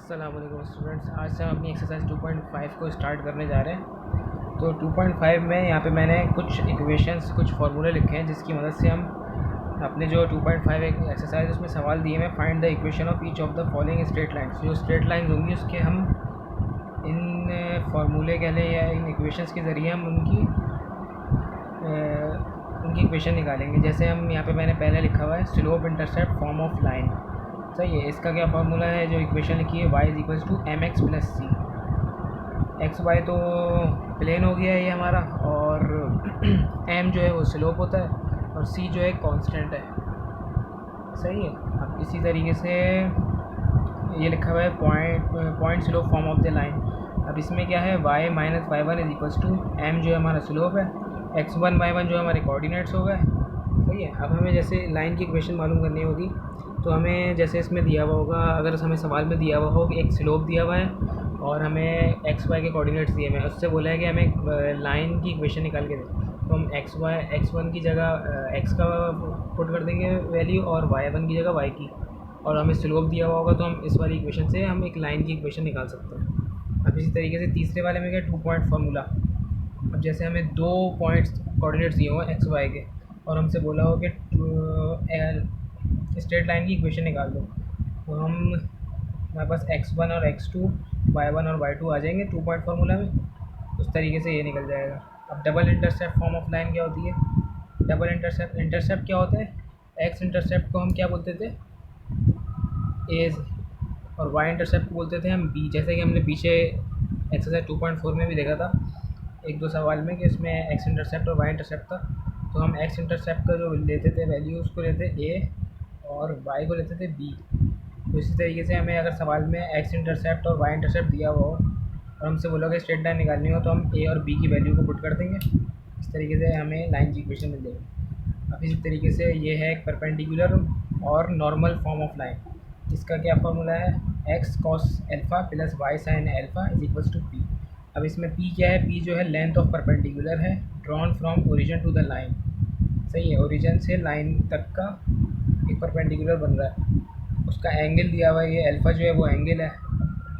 अस्सलाम वालेकुम स्टूडेंट्स। आज से हम अपनी एक्सरसाइज 2.5 को स्टार्ट करने जा रहे हैं। तो 2.5 में यहाँ पे मैंने कुछ इक्वेशंस, कुछ फार्मूले लिखे हैं जिसकी मदद से हम अपने जो 2.5 एक एक्सरसाइज उसमें सवाल दिए हैं, find the equation of each of the following straight lines. जो स्ट्रेट लाइन्स होंगी उसके हम इन फार्मूले कह लें या इन इक्वेशंस के ज़रिए हम उनकी इक्वेशन निकालेंगे। जैसे हम यहाँ पे मैंने पहले लिखा हुआ है slope intercept form of line. सही है। इसका क्या फार्मूला है, जो इक्वेशन लिखी है y = mx + c। X Y तो प्लेन हो गया है ये हमारा, और m जो है वो स्लोप होता है और c जो है कांस्टेंट है। सही है। अब इसी तरीके से ये लिखा हुआ है point slope form of the line. अब इसमें क्या है, y - y1 = m जो है हमारा स्लोप है, x1 y1 जो हमारे कोऑर्डिनेट्स हो गए। सही है। अब हमें जैसे लाइन की इक्वेशन मालूम करनी होगी तो हमें जैसे इसमें दिया हुआ होगा, अगर हमें सवाल में दिया हुआ हो कि एक स्लोप दिया हुआ है और हमें एक्स वाई के कोऑर्डिनेट्स दिए हुए हैं, उससे बोला है कि हमें लाइन की इक्वेशन निकाल के दें, तो हम x1 की जगह x का पुट कर देंगे वैल्यू और y1 की जगह y की, और हमें स्लोप दिया हुआ होगा तो हम इस वाली इक्वेशन से हम एक लाइन की इक्वेशन निकाल सकते हैं। अब इसी तरीके से तीसरे वाले में क्या, 2 पॉइंट फार्मूला। अब जैसे हमें 2 पॉइंट्स कोऑर्डिनेट्स दिए हुए हैं एक्स वाई के, और हमसे बोला हो कि स्ट्रेट लाइन की इक्वेशन निकाल दो, तो हम हमारे पास x1 और x2, y1 और y2 आ जाएंगे 2 पॉइंट फार्मूला में। उस तरीके से ये निकल जाएगा। अब double intercept form of line क्या होती है, डबल इंटरसेप्ट क्या होता है, x इंटरसेप्ट को हम क्या बोलते थे, एज, और y इंटरसेप्ट को बोलते थे हम b। जैसे कि हमने पीछे एक्सरसाइज 2.4 में भी देखा था एक दो सवाल में कि इसमें x इंटरसेप्ट और y इंटरसेप्ट था, तो हम x इंटरसेप्ट का जो लेते थे वैल्यू उसको लेते a और y को लेते थे b। तो इसी तरीके से हमें अगर सवाल में x इंटरसेप्ट और y इंटरसेप्ट दिया हुआ हो और हमसे बोला कि स्ट्रेट लाइन निकालनी हो, तो हम a और b की वैल्यू को पुट कर देंगे। इस तरीके से हमें लाइन की इक्वेशन मिल जाएगी। अब इसी तरीके से ये है एक परपेंडिकुलर और नॉर्मल फॉर्म ऑफ लाइन। इसका क्या फार्मूला है, x cos alpha + y sin alpha = p। अब इसमें p क्या है, p जो है लेंथ ऑफ परपेंडिकुलर है, drawn from origin to the line. सही है। ओरिजिन से लाइन तक का एक परपेंडिकुलर बन रहा है, उसका एंगल दिया हुआ है, ये अल्फ़ा जो है वो एंगल है,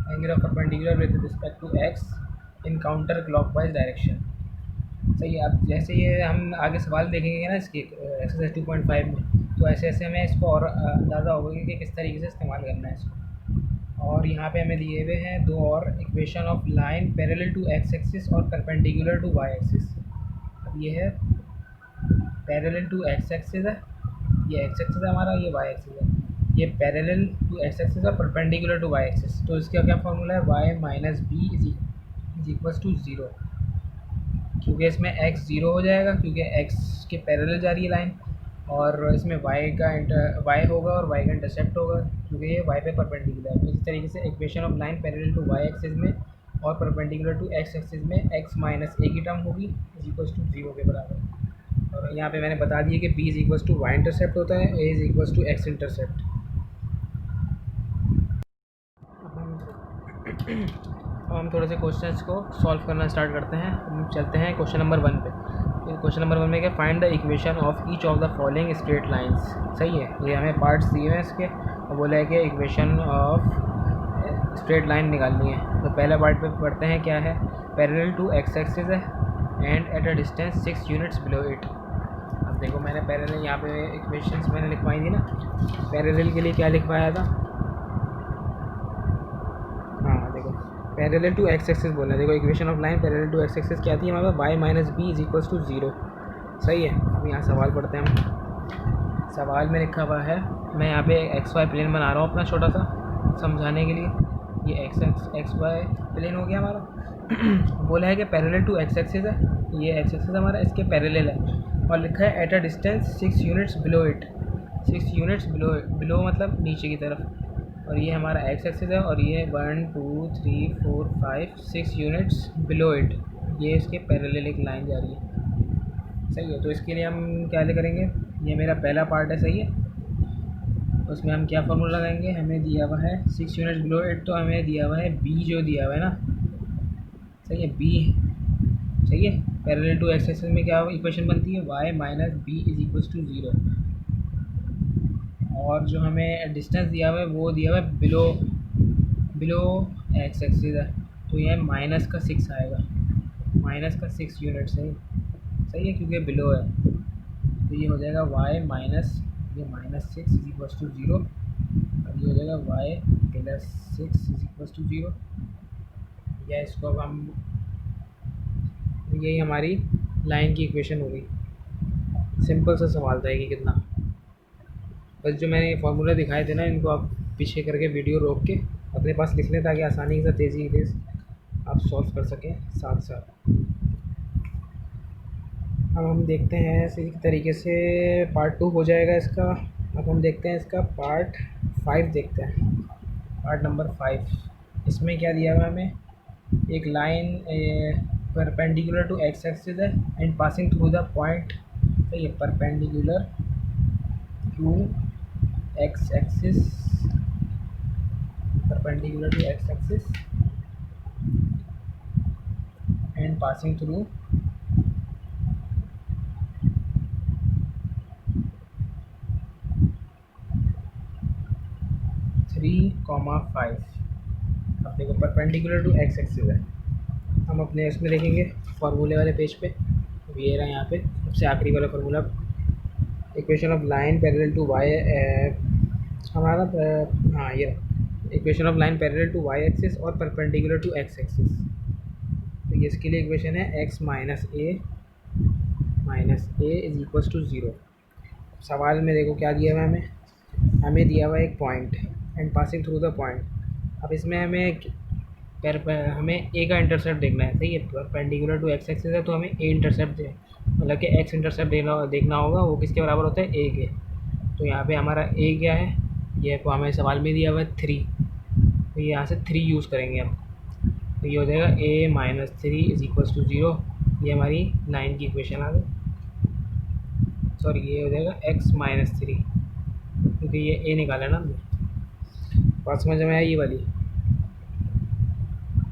angle of perpendicular with respect to x in counter clockwise direction. सही है। अब जैसे ये हम आगे सवाल देखेंगे ना इसके एक्सरसाइज 2.5 में, तो ऐसे ऐसे हमें इसको और अंदाज़ा होगा कि किस तरीके से इस्तेमाल करना है इसको। और यहाँ पे हमें दिए हुए हैं 2 और equation of line parallel to x axis और परपेंडिकुलर टू y एक्सिस। अब ये है पैरेलल टू x एक्सिस है, ये x एक्सिस है हमारा, ये y एक्सिस है। ये पैरेलल टू x एक्सिस और परपेंडिकुलर टू y एक्सिस। तो इसका क्या फार्मूला है, y - b = 0, क्योंकि इसमें x 0 हो जाएगा क्योंकि x के पैरेलल जा रही है लाइन, और इसमें y होगा और y का इंटरसेप्ट होगा क्योंकि ये y पे परपेंडिकुलर है। तो इसी तरीके से equation of line parallel to y axis में और परपेंडिकुलर टू x एक्सिस में x - a की टर्म होगी = 0 के बराबर। और यहाँ पे मैंने बता दिया कि b = y इंटरसेप्ट होता है, a = x इंटरसेप्ट। अब हम थोड़े से क्वेश्चंस को सॉल्व करना स्टार्ट करते हैं। हम चलते हैं क्वेश्चन नंबर 1 पे। क्वेश्चन नंबर 1 में क्या, find the equation of each of the following straight lines. सही है। ये हमें पार्ट्स दिए हैं इसके, और बोला है कि इक्वेशन ऑफ स्ट्रेट लाइन निकालनी है। तो पहला पार्ट पे पढ़ते हैं क्या है, पैरेलल टू x एक्सिस है and at a distance 6 units below it. अब देखो मैंने पैरेलल यहाँ पे इक्वेशंस मैंने लिखवाई थी ना, पैरेलल के लिए क्या लिखवाया था, हाँ देखो पैरेलल टू x एक्सिस बोला है। देखो equation of line parallel to x axis क्या थी हमारे पास, y - b = 0। सही है। अब यहाँ सवाल पढ़ते हैं हम। सवाल में लिखा हुआ है, मैं यहाँ पे xy प्लेन बना रहा हूँ अपना छोटा सा समझाने के लिए। ये xy प्लेन हो गया हमारा। बोला है कि पैरेलल टू x एक्सिस है, ये x एक्सिस हमारा इसके पैरेलल है, और लिखा है at a distance 6 units below it. 6 units below मतलब नीचे की तरफ, और ये हमारा x एक्सिस है, और ये 1 2 3 4 5 6 यूनिट्स बिलो इट, ये इसके पैरेलल एक लाइन जा रही है। सही है। तो इसके लिए हम क्या करेंगे, ये मेरा पहला पार्ट है। सही है। उसमें हम क्या फार्मूला लगाएंगे, हमें दिया हुआ है 6 यूनिट्स बिलो इट, तो हमें दिया हुआ है b जो दिया हुआ है ना। सही है। b सही है। पैरेलल टू x एक्सिस में क्या इक्वेशन बनती है, y - b = 0, और जो हमें डिस्टेंस दिया हुआ है वो दिया हुआ है बिलो एक्स एक्सिस है, तो ये माइनस का 6 आएगा, माइनस का 6 यूनिट। सही सही है, क्योंकि बिलो है। तो ये हो जाएगा वाई माइनस, ये -6 इज इक्वल्स टू 0, और ये हो जाएगा वाई +6 इज इक्वल्स टू 0। या इसको अब हम, यही हमारी लाइन की इक्वेशन होगी। सिंपल सा सवाल था कि कितना, बस जो मैंने ये फार्मूला दिखाए थे ना, इनको आप पीछे करके वीडियो रोक के अपने पास लिख लें, ताकि आसानी से तेज़ी से आप सॉल्व कर सकें साथ साथ। अब हम देखते हैं इसी तरीके से पार्ट 2 हो जाएगा इसका। अब हम देखते हैं इसका पार्ट 5 देखते हैं। पार्ट नंबर 5, इसमें क्या दिया हुआ है हमें, एक line perpendicular to x axis है and passing through the point. तो ये perpendicular to x axis, perpendicular to x axis and passing through 3,5। अब देखो परपेंडिकुलर टू एक्स एक्सिस है, हम अपने इसमें देखेंगे फार्मूले वाले पेज पे। ये रहा यहाँ पे सबसे आखिरी वाला formula, equation of line parallel to y, हमारा हाँ ये equation of line parallel to y axis और परपेंडिकुलर टू एक्स एक्सिस। तो ये इसके लिए इक्वेशन है x -a is equals to 0। सवाल में देखो क्या दिया हुआ है हमें, हमें दिया हुआ है एक point and passing through the point. अब इसमें हमें ए का इंटरसेप्ट देखना है। सही है, परपेंडिकुलर टू एक्स एक्सिस है, तो हमें ए इंटरसेप्ट मतलब कि एक्स इंटरसेप्ट देखना होगा, वो किसके बराबर होता है, ए के। तो यहाँ पे हमारा ए क्या है, ये तो हमें सवाल में दिया हुआ है 3, तो यहाँ से 3 यूज़ करेंगे हम। तो ये हो जाएगा a - 3 इज इक्वल्स टू 0। ये हमारी लाइन की इक्वेशन आ गई। सॉरी, ये हो जाएगा x - 3, क्योंकि ये a निकाला ना हमने। बात समझ में आई ये वाली?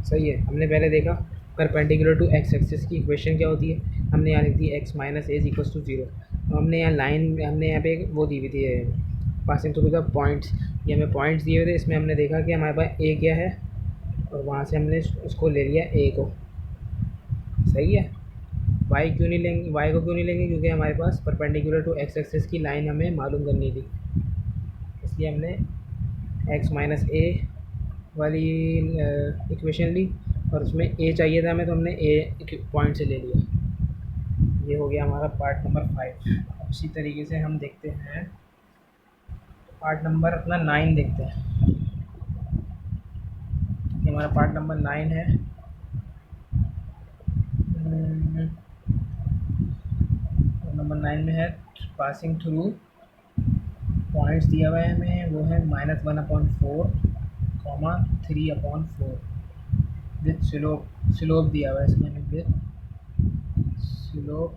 सही है, हमने पहले देखा परपेंडिकुलर टू एक्स एक्सिस की इक्वेशन क्या होती है, हमने यहाँ लिख दी x - a is equals to 0। हमने यहाँ लाइन, हमने यहाँ पे वो दी हुई थी पासिंग थ्रू द पॉइंट्स, ये हमें पॉइंट्स दिए हुए थे। इसमें हमने देखा कि हमारे पास a क्या है, और वहाँ से हमने उसको ले लिया a को। सही है, y क्यों नहीं लेंगे, y को क्यों नहीं लेंगे, क्योंकि हमारे पास परपेंडिकुलर टू एक्स एक्सिस की लाइन हमें मालूम करनी थी, इसलिए हमने x - a वाली इक्वेशन ली, और उसमें a चाहिए था हमें, तो हमने a पॉइंट से ले लिया। ये हो गया हमारा पार्ट नंबर 5। इसी तरीके से हम देखते हैं पार्ट नंबर अपना 9 देखते हैं। ये हमारा पार्ट नंबर 9 है। नंबर 9 में है पासिंग थ्रू पॉइंट्स दिया हुआ है हमें, वो है -1/4, 3/4 विथ स्लोप दिया हुआ है इसमें हमें, विथ स्लोप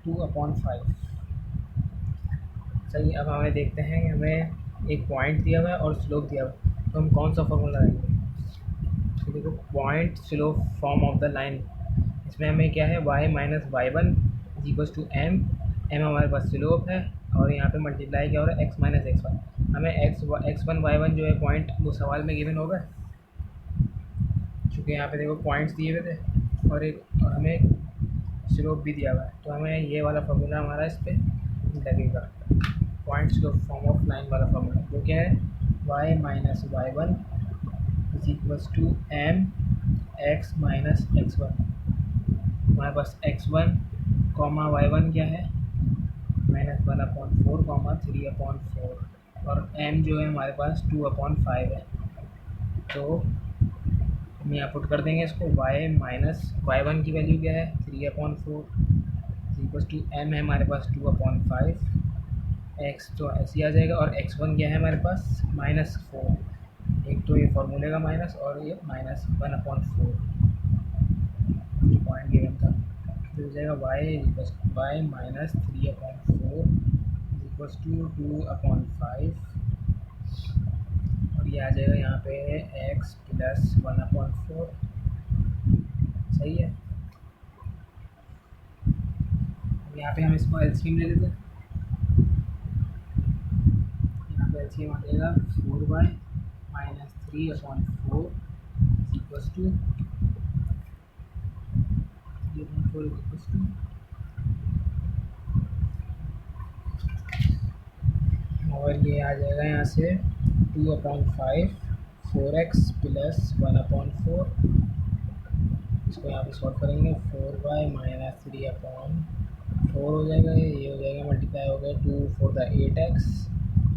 2/5। चलिए अब हमें देखते हैं कि हमें एक पॉइंट दिया हुआ है और स्लोप दिया हुआ है, तो हम कौन सा फॉर्मूला लगाएंगे। तो देखो point slope form of the line, इसमें हमें क्या है y - y1 is equals to m हमारे पास स्लोप है, और यहाँ पे मल्टीप्लाई क्या हो रहा है x - x1। हमें x1 y1 जो है पॉइंट, वो सवाल में गिवन होगा, क्योंकि यहाँ पे देखो पॉइंट्स दिए हुए थे और हमें स्लोप भी दिया हुआ है, तो हमें ये वाला फार्मूला हमारा इस पर लगेगा, point slope form of line वाला फार्मूला, जो क्या है y - y1 is equals to m x - x1। हमारे पास x1 y1 क्या है, -1/4, 3/4, और m जो है हमारे पास 2/5 है। तो हम यहाँ पुट कर देंगे इसको, y - y1 की वैल्यू क्या है 3/4 इक्वल्स टू m है हमारे पास 2/5, x तो ऐसे ही आ जाएगा, और x1 क्या है हमारे पास -4। एक तो ये फार्मूले का माइनस, और ये -1/4 पॉइंट गिवन था। तो हो जाएगा y - 3/4 इक्वल्स टू 2/5, और ये आ जाएगा यहाँ पे x + 1/4। सही है, यहाँ पे हम इसको एलसीएम ले लेते हैं। यहाँ पे एलसीएम आ जाएगा 4y - 3/4 equals to 3/4 equals to, और ये आ जाएगा यहाँ से 2/5 4x प्लस 1/4, इसको यहाँ पे सॉल्व करेंगे 4y माइनस 3/4 हो जाएगा, ये हो जाएगा मल्टीप्लाई हो गया 2 4 द 8x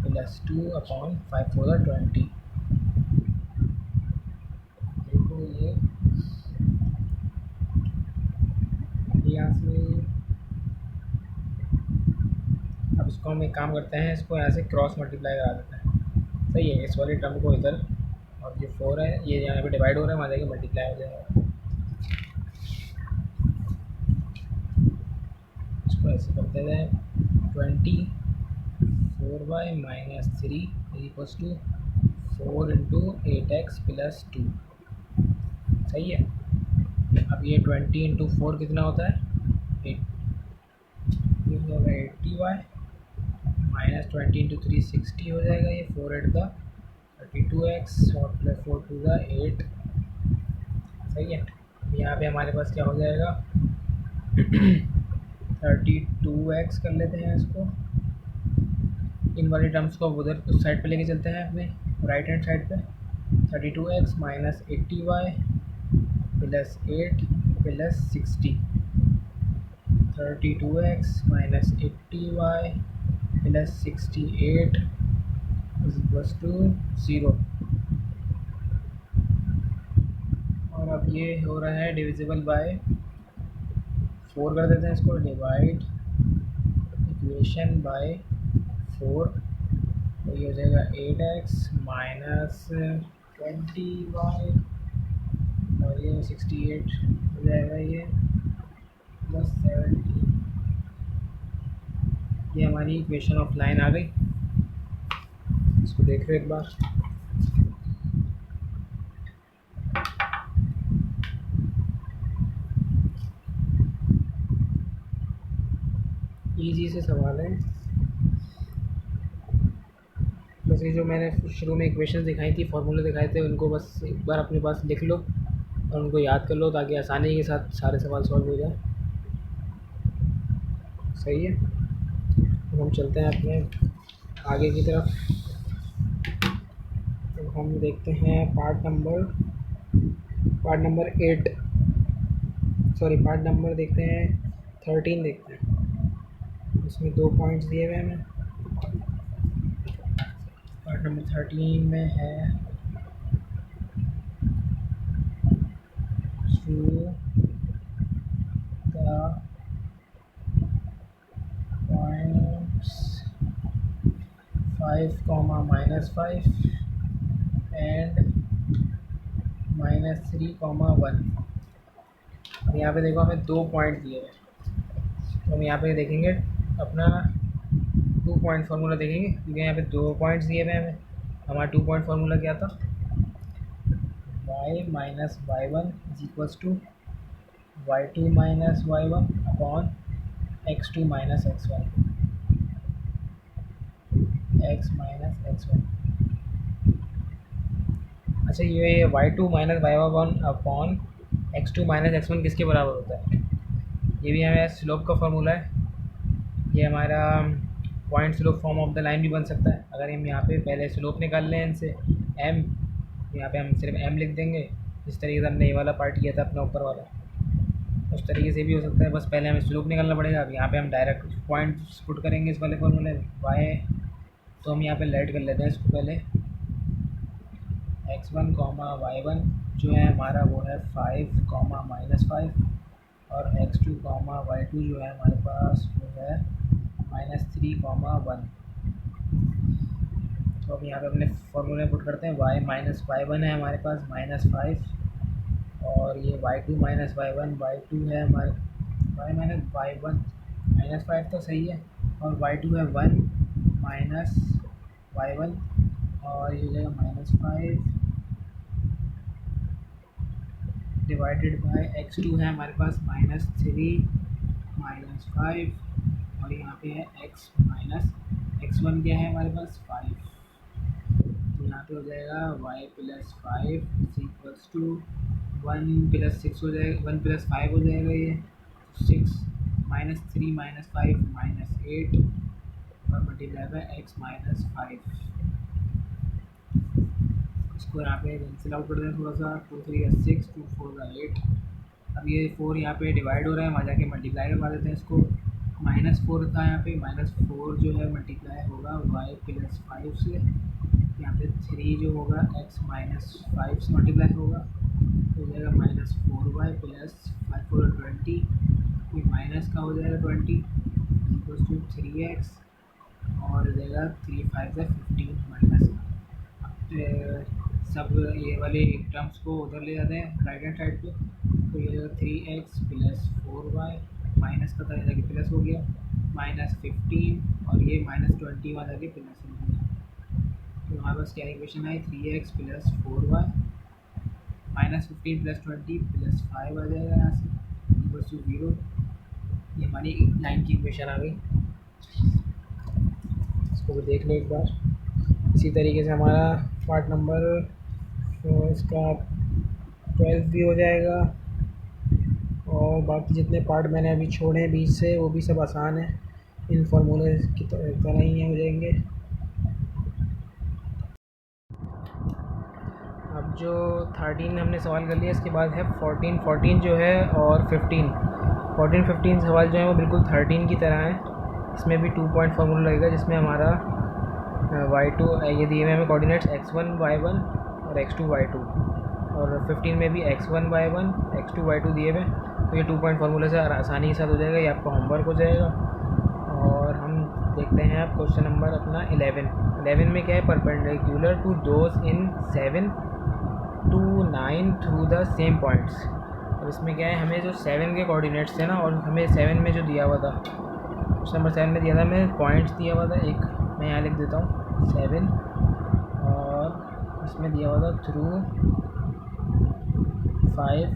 प्लस 2/5 4 द 20। देखो ये यहाँ से, अब इसको हम एक काम करते हैं, इसको यहाँ से क्रॉस मल्टीप्लाई करा देते हैं। सही है, इस वाली टर्म को इधर, और ये 4 है ये यहाँ पे डिवाइड हो रहा है, वहाँ जाके मल्टीप्लाई हो जाएगा। इसको ऐसे करते हैं 24y minus 3 equals to 4 into 8x plus 2। सही है, अब ये 20 इंटू 4 कितना होता है 8, ये हो जाएगा 80y माइनस 20 इंटू 3 60 हो जाएगा, ये 4 8 का 32x और प्लस 4 2 का 8। सही है, यहाँ पे हमारे पास क्या हो जाएगा 32x कर लेते हैं इसको, इन वाली टर्म्स को उधर उस साइड पे लेके चलते हैं अपने राइट हैंड साइड पे। 32x minus 80y plus 8 plus 60, 32x minus 80y plus 68 is equals to 0। और अब ये हो रहा है डिविजिबल बाय 4 कर देते हैं इसको, डिवाइड इक्वेशन बाय 4, तो ये हो जाएगा 8x माइनस 20y और ये 68 हो जाएगा, ये प्लस 70। ये हमारी इक्वेशन ऑफ लाइन आ गई। इसको देख लो एक बार, इजी से सवाल है। बस ये जो मैंने शुरू में इक्वेशन दिखाई थी, फार्मूले दिखाए थे, उनको बस एक बार अपने पास लिख लो और उनको याद कर लो ताकि आसानी के साथ सारे सवाल सॉल्व हो जाए। सही है, तो हम चलते हैं अपने आगे की तरफ। तो हम देखते हैं part number 8, sorry part number देखते हैं 13 देखते हैं। इसमें 2 पॉइंट्स दिए हुए हैं। पार्ट नंबर 13 में है थ्रू द पॉइंट्स 5, -5 एंड -3, 1। अब यहाँ पे देखो हमें 2 पॉइंट दिए हैं, तो हम यहाँ पे देखेंगे अपना 2 पॉइंट फार्मूला देखेंगे, क्योंकि यहाँ पे 2 पॉइंट्स दिए हुए हैं हमें। हमारा 2 पॉइंट फार्मूला क्या था, y minus y1 is equals to y2 minus y1 upon x2 minus x1, x minus x1। अच्छा, ये y2 minus y1 upon x2 minus x1 किसके बराबर होता है, ये भी हमारा स्लोप का फार्मूला है। ये हमारा point slope form of the line भी बन सकता है। अगर हम यहाँ पे पहले स्लोप निकाल लें इनसे m, यहाँ पे हम सिर्फ m लिख देंगे, जिस तरीके से हमने ये वाला पार्ट किया था अपना ऊपर वाला, उस तरीके से भी हो सकता है। बस पहले हमें स्लोप निकालना पड़ेगा। अब यहाँ पे हम डायरेक्ट पॉइंट पुट करेंगे इस वाले फॉर्मूले में y, तो हम यहाँ पे लेट कर लेते हैं इसको पहले। x1, y1 जो है हमारा वो है 5, -5, और x2, y2 जो है हमारे पास वो है -3, 1। तो अब यहाँ पे अपने फॉर्मूले पुट करते हैं। y माइनस y1 है हमारे पास -5, और ये y2 माइनस y1, y2 है हमारे y माइनस y1 -5 तो सही है, और y2 है 1 माइनस y1, और ये हो जाएगा -5 डिवाइडेड बाय x2 है हमारे पास -3 -5, और यहाँ पे है x माइनस x1 क्या है हमारे पास 5, तो यहाँ पे हो जाएगा y plus 5 is equals to 1 plus 6 हो जाएगा, 1 प्लस 5 हो जाएगा ये 6 -3 -5 -8 और मल्टीप्लाई बाय x -5। इसको यहाँ पे कैंसिल आउट कर दें थोड़ा सा, 2 3 या 6, 2 4 का 8। अब ये 4 यहाँ पे डिवाइड हो रहा है, वहाँ जाके मल्टीप्लाई करवा देते हैं इसको। -4 था यहाँ पे, -4 जो है मल्टीप्लाई होगा y प्लस 5 से, यहाँ पे 3 जो होगा x -5 से मल्टीप्लाई होगा, तो हो जाएगा -4y प्लस 5 4 20, ये माइनस का हो जाएगा 20 इक्वल्स टू 3x और हो जाएगा 3 5 से 15 माइनस सब ये वाले टर्म्स को उधर ले जाते हैं राइट हैंड साइड पे, तो ये 3x प्लस 4y माइनस का था जाके प्लस हो गया -15 और ये -20 वाला जाके प्लस हो गया। तो हमारे पास क्या इक्वेशन आई 3x plus 4y -15 plus 20 plus 5 आ जाएगा यहाँ से इक्वल्स टू 0। ये हमारी लाइन की इक्वेशन आ गई। इसको भी देख लो एक बार। इसी तरीके से हमारा पार्ट नंबर इसका 12 भी हो जाएगा और बाकी जितने पार्ट मैंने अभी छोड़े हैं बीच से वो भी सब आसान है, इन फार्मूले की तरह ही हो जाएंगे। अब जो 13 हमने सवाल कर लिया, इसके बाद है 14 जो है और 15 सवाल जो है वो बिल्कुल 13 की तरह है। इसमें भी 2 पॉइंट फार्मूला लगेगा जिसमें हमारा y2 ये दिए हुए हमें कोऑर्डिनेट्स x1 y1 और x2 y2 और 15 में भी x1 y1 x2 y2 दिए हुए। तो ये 2 पॉइंट फार्मूले से आसानी के साथ हो जाएगा, ये आपका होमवर्क हो जाएगा। और हम देखते हैं अब क्वेश्चन नंबर अपना 11 में क्या है, perpendicular to those in 7 to 9 through the same points. अब इसमें क्या है, हमें जो 7 के कोऑर्डिनेट्स थे ना, और हमें 7 में जो दिया हुआ था, क्वेश्चन नंबर 7 में दिया था हमें पॉइंट्स दिया हुआ था, एक मैं यहाँ लिख देता हूँ 7 और इसमें दिया हुआ था थ्रू 5,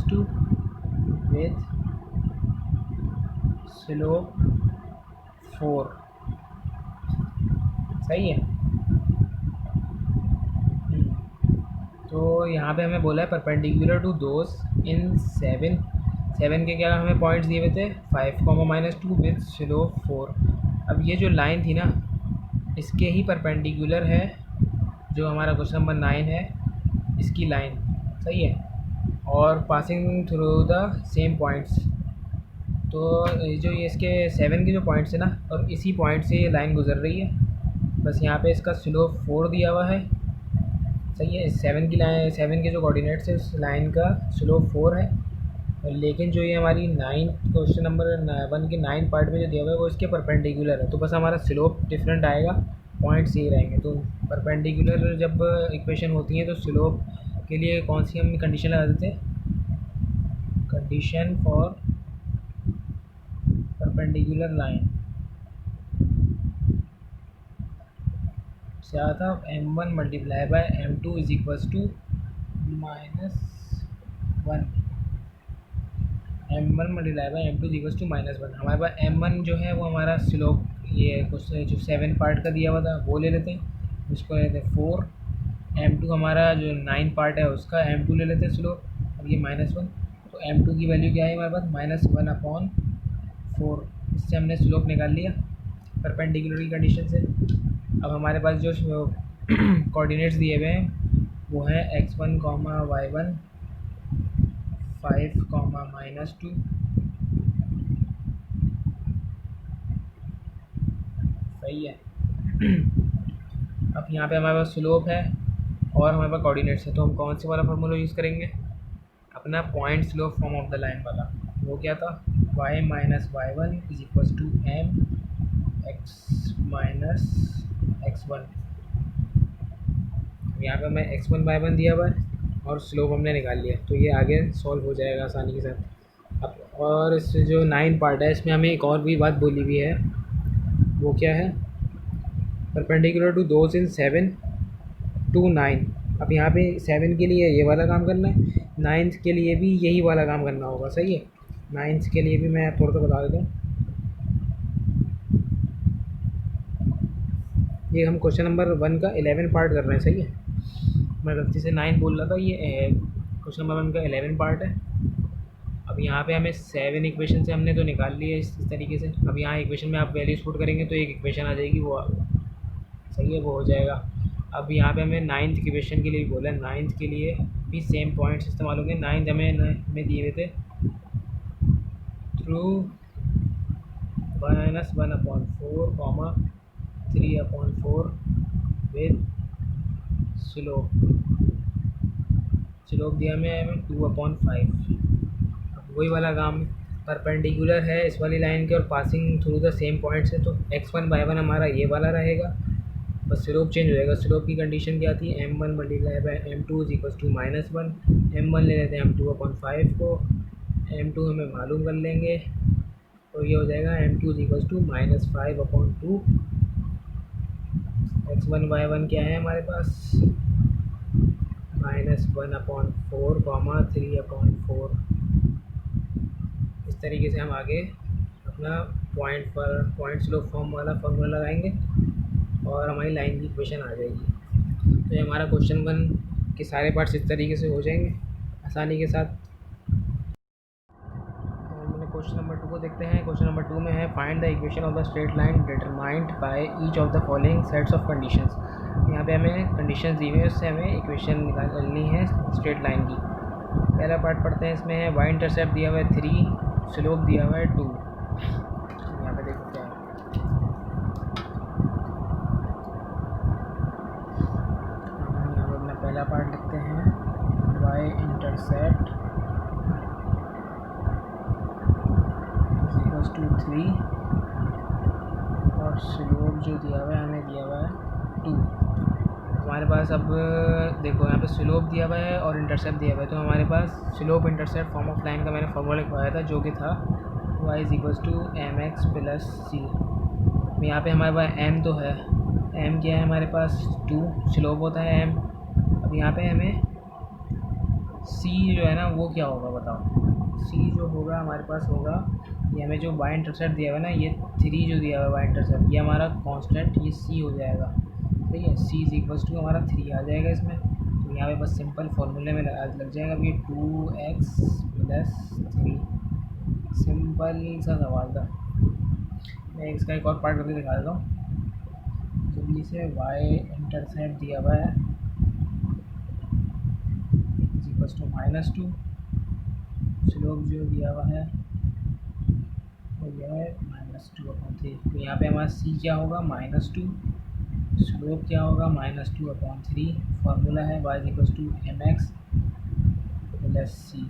-2 विथ स्लोप 4। सही है। तो यहाँ पे हमें बोला है परपेंडिकुलर टू दोज इन 7 के क्या हमें पॉइंट्स दिए हुए थे 5, -2 विथ स्लोप 4। अब ये जो लाइन थी ना, इसके ही परपेंडिकुलर है जो हमारा क्वेश्चन नंबर 9 है, इसकी लाइन। सही है। और passing through the same points, तो जो ये इसके 7 के जो पॉइंट्स है ना, और इसी पॉइंट से ये लाइन गुजर रही है। बस यहाँ पे इसका स्लोप 4 दिया हुआ है। सही है। 7 की लाइन, 7 के जो कोऑर्डिनेट्स है उस लाइन का स्लोप 4 है। लेकिन जो ये हमारी 9 क्वेश्चन नंबर 1 के 9 पार्ट में जो दिया हुआ है वो इसके परपेंडिकुलर है, तो बस हमारा स्लोप डिफरेंट आएगा, पॉइंट्स ये रहेंगे। तो परपेंडिकुलर जब इक्वेशन होती है तो स्लोप के लिए कौन सी हम कंडीशन लगा देते हैं, कंडीशन फॉर परपेंडिकुलर लाइन क्या था, m1 multiply by m2 is equals to -1, m1 multiply by m2 is equals to -1। हमारे पास m1 जो है वो हमारा स्लोप ये कुछ जो 7 पार्ट का दिया हुआ था वो ले लेते हैं, उसको ले लेते हैं 4। m2 हमारा जो 9 पार्ट है उसका m2 ले लेते हैं स्लोप। अब ये -1, तो m2 की वैल्यू क्या है हमारे पास -1/4। इससे हमने स्लोप निकाल लिया परपेंडिकुलर की कंडीशन से। अब हमारे पास जो कोऑर्डिनेट्स दिए हुए हैं वो हैं x1, y1 5, -2 सही है। अब यहाँ पे हमारे पास स्लोप है और हमारे पास कोऑर्डिनेट्स है, तो हम कौन से वाला फार्मूला यूज़ करेंगे, अपना point slope form of the line वाला। वो क्या था, y - y1 is equals to m x - x1। यहाँ पे हमें x1 y1 दिया हुआ है और स्लोप हमने निकाल लिया, तो ये आगे सॉल्व हो जाएगा आसानी के साथ। अब और इस जो 9 पार्ट है इसमें हमें एक और भी बात बोली हुई है, वो क्या है, perpendicular to those in 7 to 9। अब यहाँ पे 7 के लिए ये वाला काम करना है, 9th के लिए भी यही वाला काम करना होगा। सही है। 9th के लिए भी मैं थोड़ा सा बता देता हूँ। ये हम क्वेश्चन नंबर 1 का 11 पार्ट कर रहे हैं, सही है। मैं गलती से 9 बोल रहा था, ये क्वेश्चन नंबर 1 का 11 पार्ट है। अब यहाँ पे हमें 7 इक्वेशन से हमने तो निकाल लिए इस तरीके से। अब यहाँ इक्वेशन में आप वैल्यूज पुट करेंगे तो एक इक्वेशन आ जाएगी, वो सही है, वो हो जाएगा। अब यहाँ पे हमें 9th इक्वेशन के लिए भी बोला है, 9th के लिए भी सेम पॉइंट्स इस्तेमाल होंगे। 9th हमें दिए हुए थे थ्रू -1/4, 3/4 विद स्लोप। स्लोप दिया हमें 2/5। अब वही वाला काम, परपेंडिकुलर है इस वाली लाइन के और passing through the same points है, तो x1/1 हमारा ये वाला रहेगा, बस स्लोप चेंज हो जाएगा। स्लोप की कंडीशन क्या थी, m1 multiply by m2 is equal to -1। m1 ले लेते हैं हम 2/5 को, m2 हमें मालूम कर लेंगे, तो ये हो जाएगा m2 is equal to -5/2। x1/1 क्या है हमारे पास, -1/4, 3/4। इस तरीके से हम आगे अपना पॉइंट स्लोप फॉर्म वाला फॉर्मूला लगाएंगे और हमारी लाइन की इक्वेशन आ जाएगी। तो ये हमारा क्वेश्चन 1 के सारे पार्ट्स इस तरीके से हो जाएंगे आसानी के साथ। मैंने क्वेश्चन नंबर 2 को देखते हैं। क्वेश्चन नंबर 2 में है find the equation of the straight line determined by each of the following sets of conditions. यहाँ पे हमें कंडीशंस दी हुई है, उससे हमें इक्वेशन निकालनी है स्ट्रेट लाइन की। पहला पार्ट पढ़ते हैं। इसमें है वाई इंटरसेप्ट दिया हुआ है 3, स्लोप दिया हुआ है 2। यहाँ पे देखो क्या है, यहाँ पे अपना पहला पार्ट लिखते हैं, वाई इंटरसेप्ट टू 3 और स्लोप जो दिया हुआ है हमें दिया हुआ है 2। हमारे पास अब देखो यहाँ पे स्लोप दिया हुआ है और इंटरसेप्ट दिया हुआ है, तो हमारे पास slope intercept form of line का मैंने फॉर्मूला लिखवाया था, जो कि था y is equal to mx plus C. यहाँ पे हमारे पास m तो है, m क्या है हमारे पास 2, स्लोप होता है m। अब यहाँ पे हमें c जो है ना वो क्या होगा बताओ। c जो होगा हमारे पास होगा, ये हमें जो वाई इंटरसेप्ट दिया हुआ है ना, ये 3 जो दिया हुआ है वाई इंटरसेप्ट, ये हमारा कांस्टेंट, ये c हो जाएगा, ठीक है। c इज इक्वल टू हमारा 3 आ जाएगा इसमें। तो यहाँ पे बस सिंपल फॉर्मूले में लग जाएगा। अब ये 2x प्लस 3, सिंपल सा सवाल था। मैं इसका एक और पार्ट करके दिखा देता हूँ जल्दी से। वाई इंटरसेप्ट दिया हुआ है इज इक्वल टू -2, स्लोप जो दिया हुआ है वो यह है -2/3। तो यहाँ पे हमारा c क्या होगा, -2, स्लोप क्या होगा, -2/3। फार्मूला है y is equal to mx plus c.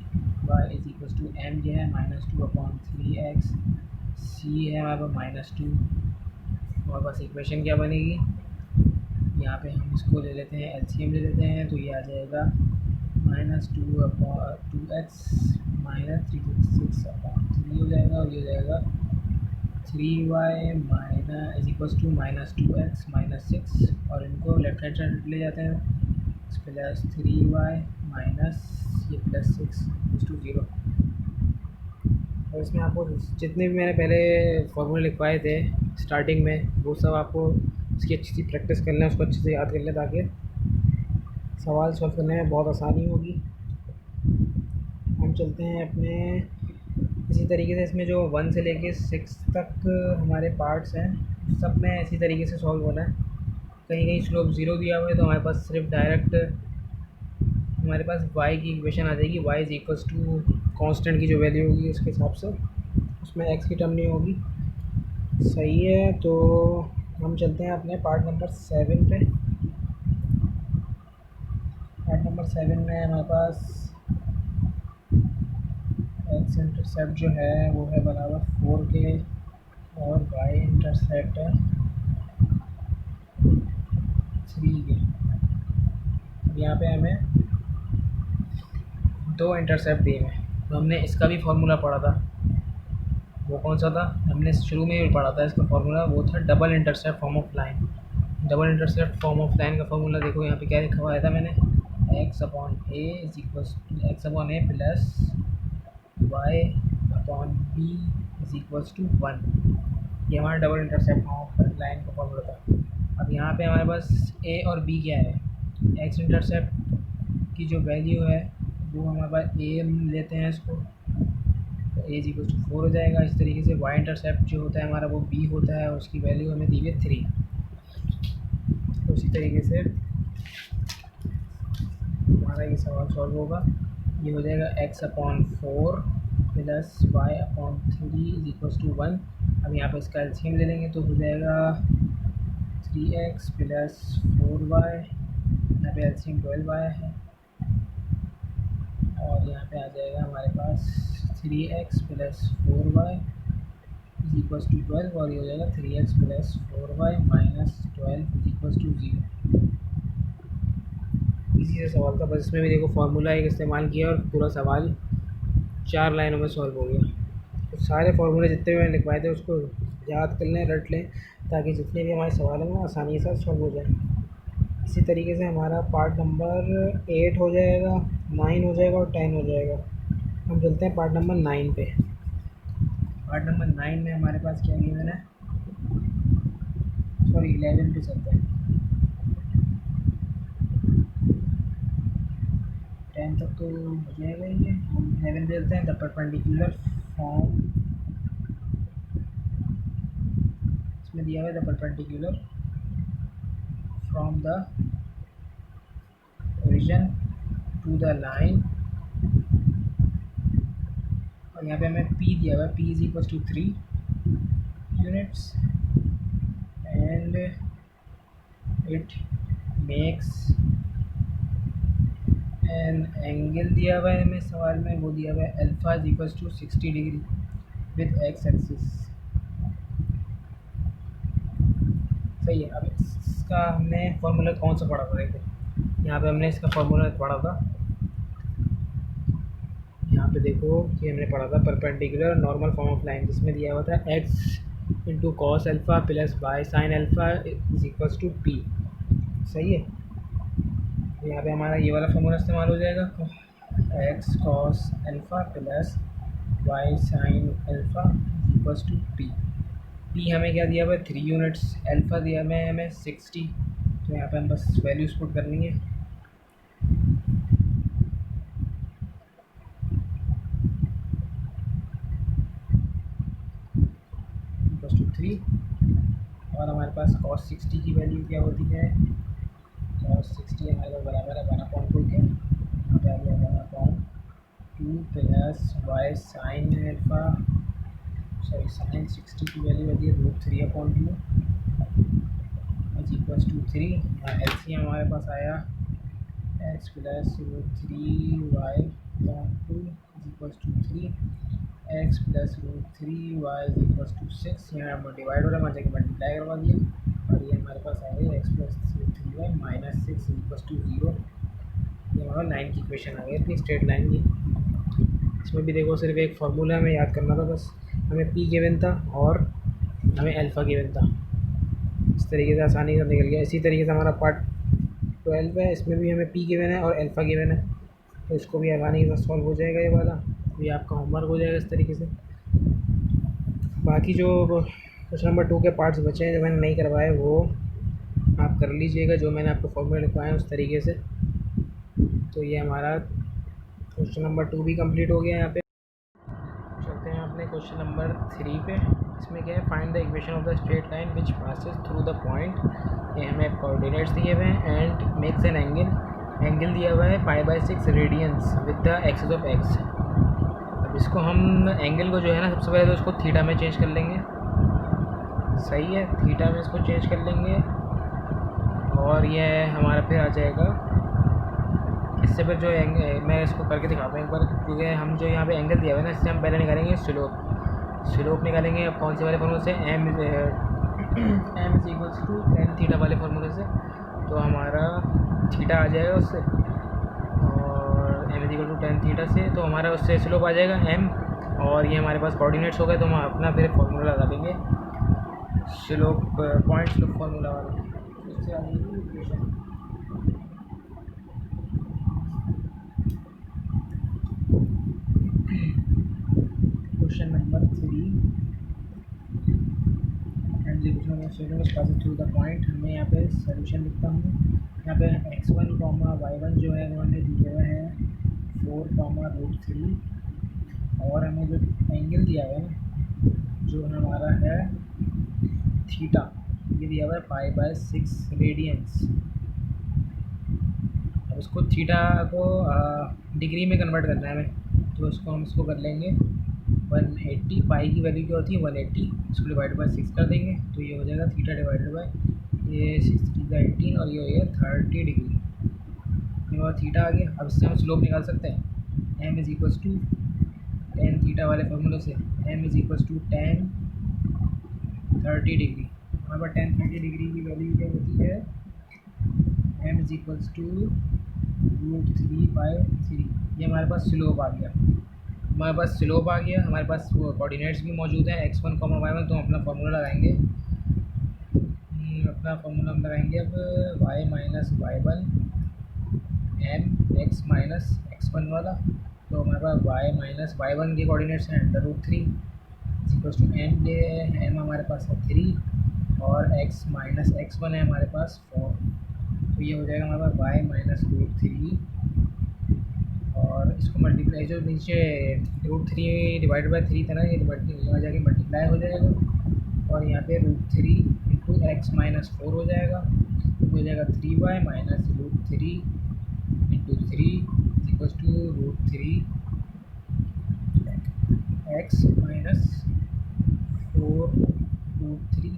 y is equal to m क्या है, -2/3x, c है हमारे पास -2। और बस इक्वेशन क्या बनेगी, यहाँ पे हम इसको ले लेते हैं, एलसीएम ले लेते हैं, तो ये आ जाएगा -2/2x -3/6/3 हो जाएगा। और ये हो जाएगा 3y is equal to -2x -6, और इनको लेफ्ट हैंड साइड ले जाते हैं, प्लस 3y माइनस ये प्लस 6 टू 0। और इसमें आपको जितने भी मैंने पहले फॉर्मूले लिखवाए थे स्टार्टिंग में, वो सब आपको उसकी अच्छी सी प्रैक्टिस कर लें, उसको अच्छे से याद कर लें, ताकि सवाल सॉल्व करने में बहुत आसानी होगी। हम चलते हैं अपने इसी तरीके से। इसमें जो 1 से लेके 6 तक हमारे पार्ट्स हैं, सब में इसी तरीके से सॉल्व होना है। कहीं कहीं स्लोप 0 दिया हुआ है, तो हमारे पास सिर्फ डायरेक्ट हमारे पास y की इक्वेशन आ जाएगी, y is equals to constant की जो वैल्यू होगी उसके हिसाब से, उसमें x की टर्म नहीं होगी, सही है। तो हम चलते हैं अपने पार्ट नंबर 7 पे। पार्ट नंबर 7 में हमारे पास x इंटरसेप्ट जो है वो है बराबर 4 के, और y इंटरसेप्ट है 3 के। अब यहाँ पे हमें 2 इंटरसेप्ट दिए हैं, तो हमने इसका भी फार्मूला पढ़ा था। वो कौन सा था, हमने शुरू में ही पढ़ा था इसका फार्मूला, वो था double intercept form of line. Double intercept form of line का फार्मूला देखो यहाँ पे क्या लिखा हुआ था मैंने, x/a is equal x/a plus y/b is equal to 1। ये हमारा double intercept form of line का फार्मूला था। अब यहाँ यहाँ पे हमारे पास ए और बी क्या है, एक्स इंटरसेप्ट की जो वैल्यू है वो हमारे पास ए लेते हैं इसको, तो ए इक्वल टू 4 हो जाएगा। इस तरीके से वाई इंटरसेप्ट जो होता है हमारा वो बी होता है, उसकी वैल्यू हमें दी है 3। तो इसी तरीके से हमारा ये सवाल सॉल्व होगा। ये हो जाएगा x/4 plus y/3 is equal to 1। अब यहाँ पे इसका एलसीएम ले लेंगे तो हो जाएगा 3x प्लस 4y, यहाँ पे एलसीएम 12y है, और यहाँ पे आ जाएगा हमारे पास 3x plus 4y is equal to 12, और ये हो जाएगा 3x plus 4y minus 12 is equal to 0। इसी से सवाल था, बस इसमें भी देखो फार्मूला एक इस्तेमाल किया और पूरा सवाल 4 लाइनों में सॉल्व हो गया। तो सारे फार्मूले जितने भी मैंने लिखवाए थे उसको याद कर लें, रट लें, ताकि जितने भी हमारे सवाल हैं वो आसानी से सॉल्व हो जाए। इसी तरीके से हमारा पार्ट नंबर 8 हो जाएगा, 9 हो जाएगा और 10 हो जाएगा। हम चलते हैं पार्ट नंबर 9 पे। पार्ट नंबर 9 में हमारे पास क्या गिवन है, सॉरी 11 पे चलते हैं, 10 तक तो हो जाएगा ही है, 11 पे चलते हैं। द परपेंडिकुलर फॉर्म, इसमें दिया हुआ है the perpendicular from the origin to the line, और यहाँ पे हमें p दिया हुआ है, p is equal to 3 units and it makes an angle दिया हुआ है हमें सवाल में, वो दिया हुआ है alpha is equal to 60 degree with x axis. सही है। अब इसका हमने फॉर्मूला कौन सा पढ़ा था, देखो यहाँ पे हमने इसका फॉर्मूला पढ़ा था, यहाँ पे देखो कि हमने पढ़ा था perpendicular normal form of line, जिसमें दिया हुआ था x into cos alpha plus y sine alpha is equal to p. सही है। तो यहाँ पे हमारा ये वाला फॉर्मूला इस्तेमाल हो जाएगा, x cos alpha plus y sine alpha equal to p. P हमें क्या दिया हुआ है 3 यूनिट्स, अल्फ़ा दिया हुआ है हमें 60, तो यहाँ पे हम बस वैल्यूज पुट करनी है। इक्वल टू 3, और हमारे पास cos 60 की वैल्यू क्या होती है, cos 60 हमारे पास बराबर है 1/2 के, आ गया 1/2 plus y sine alpha, sorry sine 60 की वैल्यू होती है √3/2 इज इक्वल टू 3। यहाँ एलसीएम हमारे पास आया x plus √3y/2 is equal to 3, x plus √3y is equal to 6। यहाँ डिवाइड हो रहा है, वहाँ जाके मल्टीप्लाई करवा दिया, और ये हमारे पास आ गई x plus √3y minus 6 is equal to 0। ये हमारा 9 की इक्वेशन आ गई अपनी स्ट्रेट लाइन की। इसमें भी देखो सिर्फ एक फार्मूला हमें याद करना था, बस हमें p गिवन था और हमें अल्फ़ा गिवन था, इस तरीके से आसानी से निकल गया। इसी तरीके से हमारा पार्ट 12 है, इसमें भी हमें p गिवन है और अल्फ़ा गिवन है, तो इसको भी आसानी से सॉल्व हो जाएगा। ये वाला ये आपका होमवर्क हो जाएगा इस तरीके से। बाकी जो क्वेश्चन नंबर 2 के पार्ट्स बचे हैं जो मैंने नहीं करवाए वो आप कर लीजिएगा, जो मैंने आपको फॉर्मूला लिखवाए हैं उस तरीके से। तो ये हमारा क्वेश्चन नंबर 2 भी कंप्लीट हो गया। यहाँ पे चलते हैं अपने क्वेश्चन नंबर 3 पे। इसमें क्या है, find the equation of the straight line which passes through the point. ये हमें कोऑर्डिनेट्स दिए हुए हैं एंड मेक्स एन एंगल दिया हुआ है π/6 radians with the axis of X. अब इसको हम एंगल को जो है ना, सबसे पहले तो इसको थीटा में चेंज कर लेंगे। सही है, थीटा में इसको चेंज कर लेंगे, और ये हमारा फिर आ जाएगा इससे फिर जो मैं इसको करके दिखाता हूँ एक बार, क्योंकि हम जो यहाँ पे एंगल दिया हुआ है ना, इससे हम पहले निकालेंगे स्लोप निकालेंगे। अब कौन से वाले फॉर्मूले से, m is equals to tan theta वाले फॉर्मूले से, तो हमारा थीटा आ जाएगा उससे, और m is equal to tan theta से, तो हमारा उससे स्लोप आ जाएगा m, और ये हमारे पास कोऑर्डिनेट्स हो गए, तो हम अपना फिर फॉर्मूला लगा देंगे स्लोप पॉइंट स्लोप फार्मूला वाला, इससे आ जाएगी equation. Question number 3 and through the point. हमें यहाँ पे सोल्यूशन लिखता हूँ। यहाँ पे x1 कॉमा y1 जो है वो हमें दिया हुआ है 4 कॉमा रूट 3, और हमें जो एंगल दिया हुआ है ना जो हमारा है थीटा, ये दिया हुआ है 5/6 रेडियंस। अब इसको थीटा को डिग्री में कन्वर्ट करना है हमें, तो इसको हम इसको कर लेंगे 180। पाई की वैल्यू क्या होती है 180, इसको डिवाइड बाय 6 कर देंगे तो ये हो जाएगा थीटा डिवाइडेड बाय ये 6 और ये हो गया 30 डिग्री। ये और थीटा आ गया। अब इससे हम स्लोप निकाल सकते हैं। m is equals to tan theta वाले फॉर्मूले से m is equals to tan 30 degree. हमारे पास टेन 30 डिग्री की वैल्यू क्या होती है, m इज इक्वल्स टू √3/3। ये हमारे पास स्लोप आ गया। हमारे पास स्लोप आ गया, हमारे पास वो कोऑर्डिनेट्स भी मौजूद हैं x1 y1। तो हम अपना फार्मूला लगाएंगे। अपना फार्मूला हम लगाएंगे अब y minus y1 m x minus x1 वाला। तो हमारे पास y माइनस y1 के कोऑर्डिनेट्स हैं √3 इक्वल्स टू m हमारे पास है 3 और x माइनस x1 है हमारे पास 4। तो ये हो जाएगा हमारे पास y माइनस √3 और इसको मल्टीप्लाई, जो नीचे √3 डिवाइड बाई 3 था ना, ये यहाँ जाके मल्टीप्लाई हो जाएगा और यहाँ पे √3 इंटू एक्स माइनस 4 हो जाएगा। हो जाएगा 3y minus √3 into 3 equals to √3 x minus 4 √3।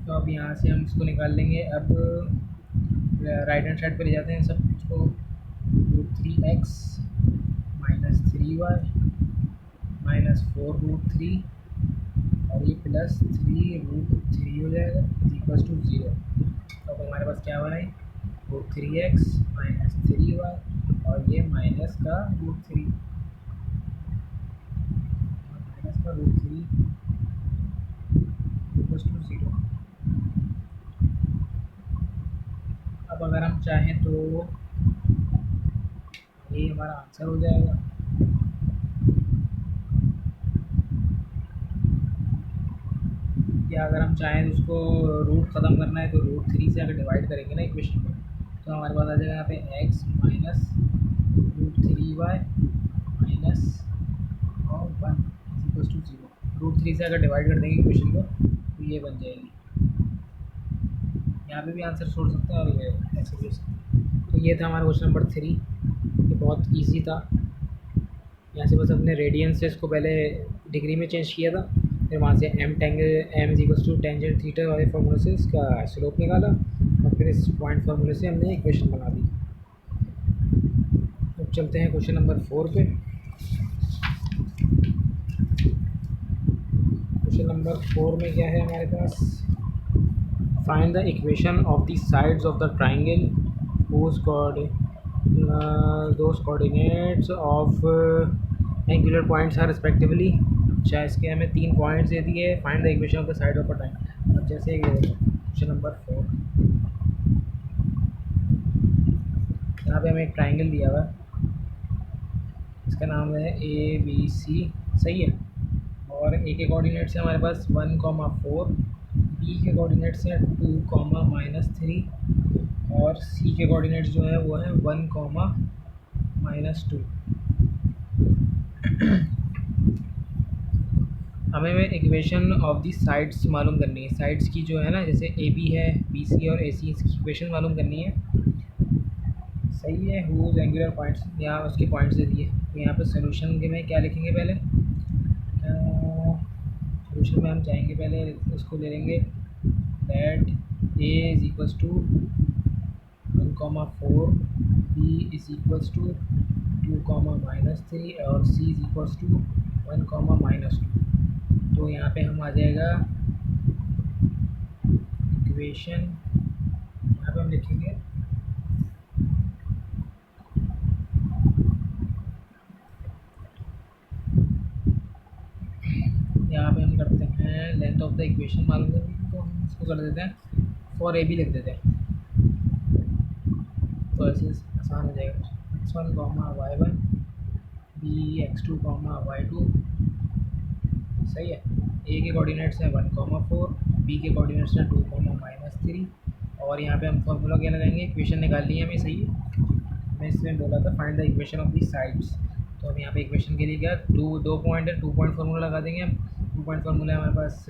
तो अब यहाँ से हम इसको निकाल लेंगे। अब राइट हैंड साइड पे ले जाते हैं सब इसको, √3x माइनस 3y माइनस 4 √3 और ये प्लस 3 √3 हो जाएगा इक्वल्स टू 0। अब हमारे पास क्या बना है √3x माइनस 3y और ये माइनस का √3 इक्वल्स टू 0। अब अगर हम चाहें तो ये हमारा आंसर हो जाएगा। या अगर हम चाहें तो उसको रूट ख़त्म करना है तो √3 से अगर डिवाइड करेंगे ना इक्वेशन में, तो हमारे पास आ जाएगा यहाँ पे x माइनस √3y माइनस और 1 इक्वल्स टू 0। √3 से अगर डिवाइड कर देंगे इक्वेशन को तो ये बन जाएगी। यहाँ पे भी आंसर छोड़ सकते हैं और ये ऐसे भी। तो ये था हमारा क्वेश्चन नंबर 3। ये बहुत इजी था। यहाँ से बस अपने रेडियन से इसको पहले डिग्री में चेंज किया था, फिर वहाँ से m is equals to tangent theta वाले फार्मूले से इसका स्लोप निकाला और फिर इस पॉइंट फार्मूले से हमने इक्वेशन बना दी। अब चलते हैं क्वेश्चन नंबर 4 पे। क्वेश्चन नंबर 4 में क्या है हमारे पास, find the equation of the sides of the triangle whose those coordinates of angular points are respectively. अच्छा, इसके हमें 3 पॉइंट्स दे दिए। Find the equation of the side of a triangle. अब जैसे क्वेश्चन नंबर 4, यहाँ पे हमें एक ट्राइंगल दिया हुआ है, इसका नाम है ABC, सही है। और ए के कोऑर्डिनेट्स है हमारे पास 1,4, बी के कोऑर्डिनेट्स है 2,-3 और सी के कोऑर्डिनेट्स जो है वो है 1,-2। हमें इक्वेशन ऑफ दी साइड्स मालूम करनी है। साइड्स की जो है ना, जैसे ए बी है, बी सी और ए सी, इसकी इक्वेशन मालूम करनी है, सही है। हुज एंगुलर पॉइंट्स, यहाँ उसके पॉइंट्स दे दिए। तो यहाँ पे सोल्यूशन के में क्या लिखेंगे, पहले सोल्यूशन में हम जाएंगे, पहले इसको ले लेंगे that a is equals to 1,4, b is equals to 2,-3 और सी इज इक्वल्स टू 1,-2। तो यहाँ पे हम आ जाएगा इक्वेशन, यहाँ पे हम लिखेंगे यहाँ पे हम करते हैं लेंथ ऑफ द इक्वेशन मालूम करनी, तो हम इसको कर देते हैं फॉर ए बी लिख देते हैं, तो ऐसे आसान हो जाएगा। x1, y1, b x2, y2, सही है। ए के कोऑर्डिनेट्स हैं 1,4, बी के कोऑर्डिनेट्स हैं 2, -3 और यहाँ पे हम फॉर्मूला क्या लगाएंगे, इक्वेशन निकाल ली है हमें। सही है, मैं इसमें बोला था find the equation of the sides, तो हम यहाँ पे इक्वेशन के लिए क्या दो पॉइंट है, 2 पॉइंट फार्मूला लगा देंगे हम। 2 पॉइंट फार्मूला है हमारे पास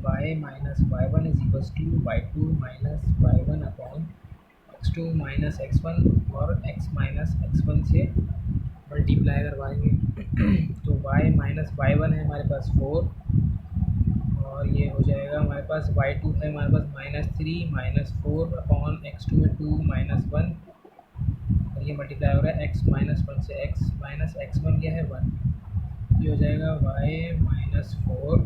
y minus y1 is equals to y2 minus y1 upon x2 minus x1 और x माइनस x1 से मल्टीप्लाई करवाएंगे। तो y माइनस y1 है हमारे पास 4 और ये हो जाएगा हमारे पास y2 है हमारे पास -3 -4 अपॉन x2 में 2 -1 और ये मल्टीप्लाई हो रहा है x माइनस 1 से, x माइनस x1 क्या है 1। ये हो जाएगा y माइनस 4,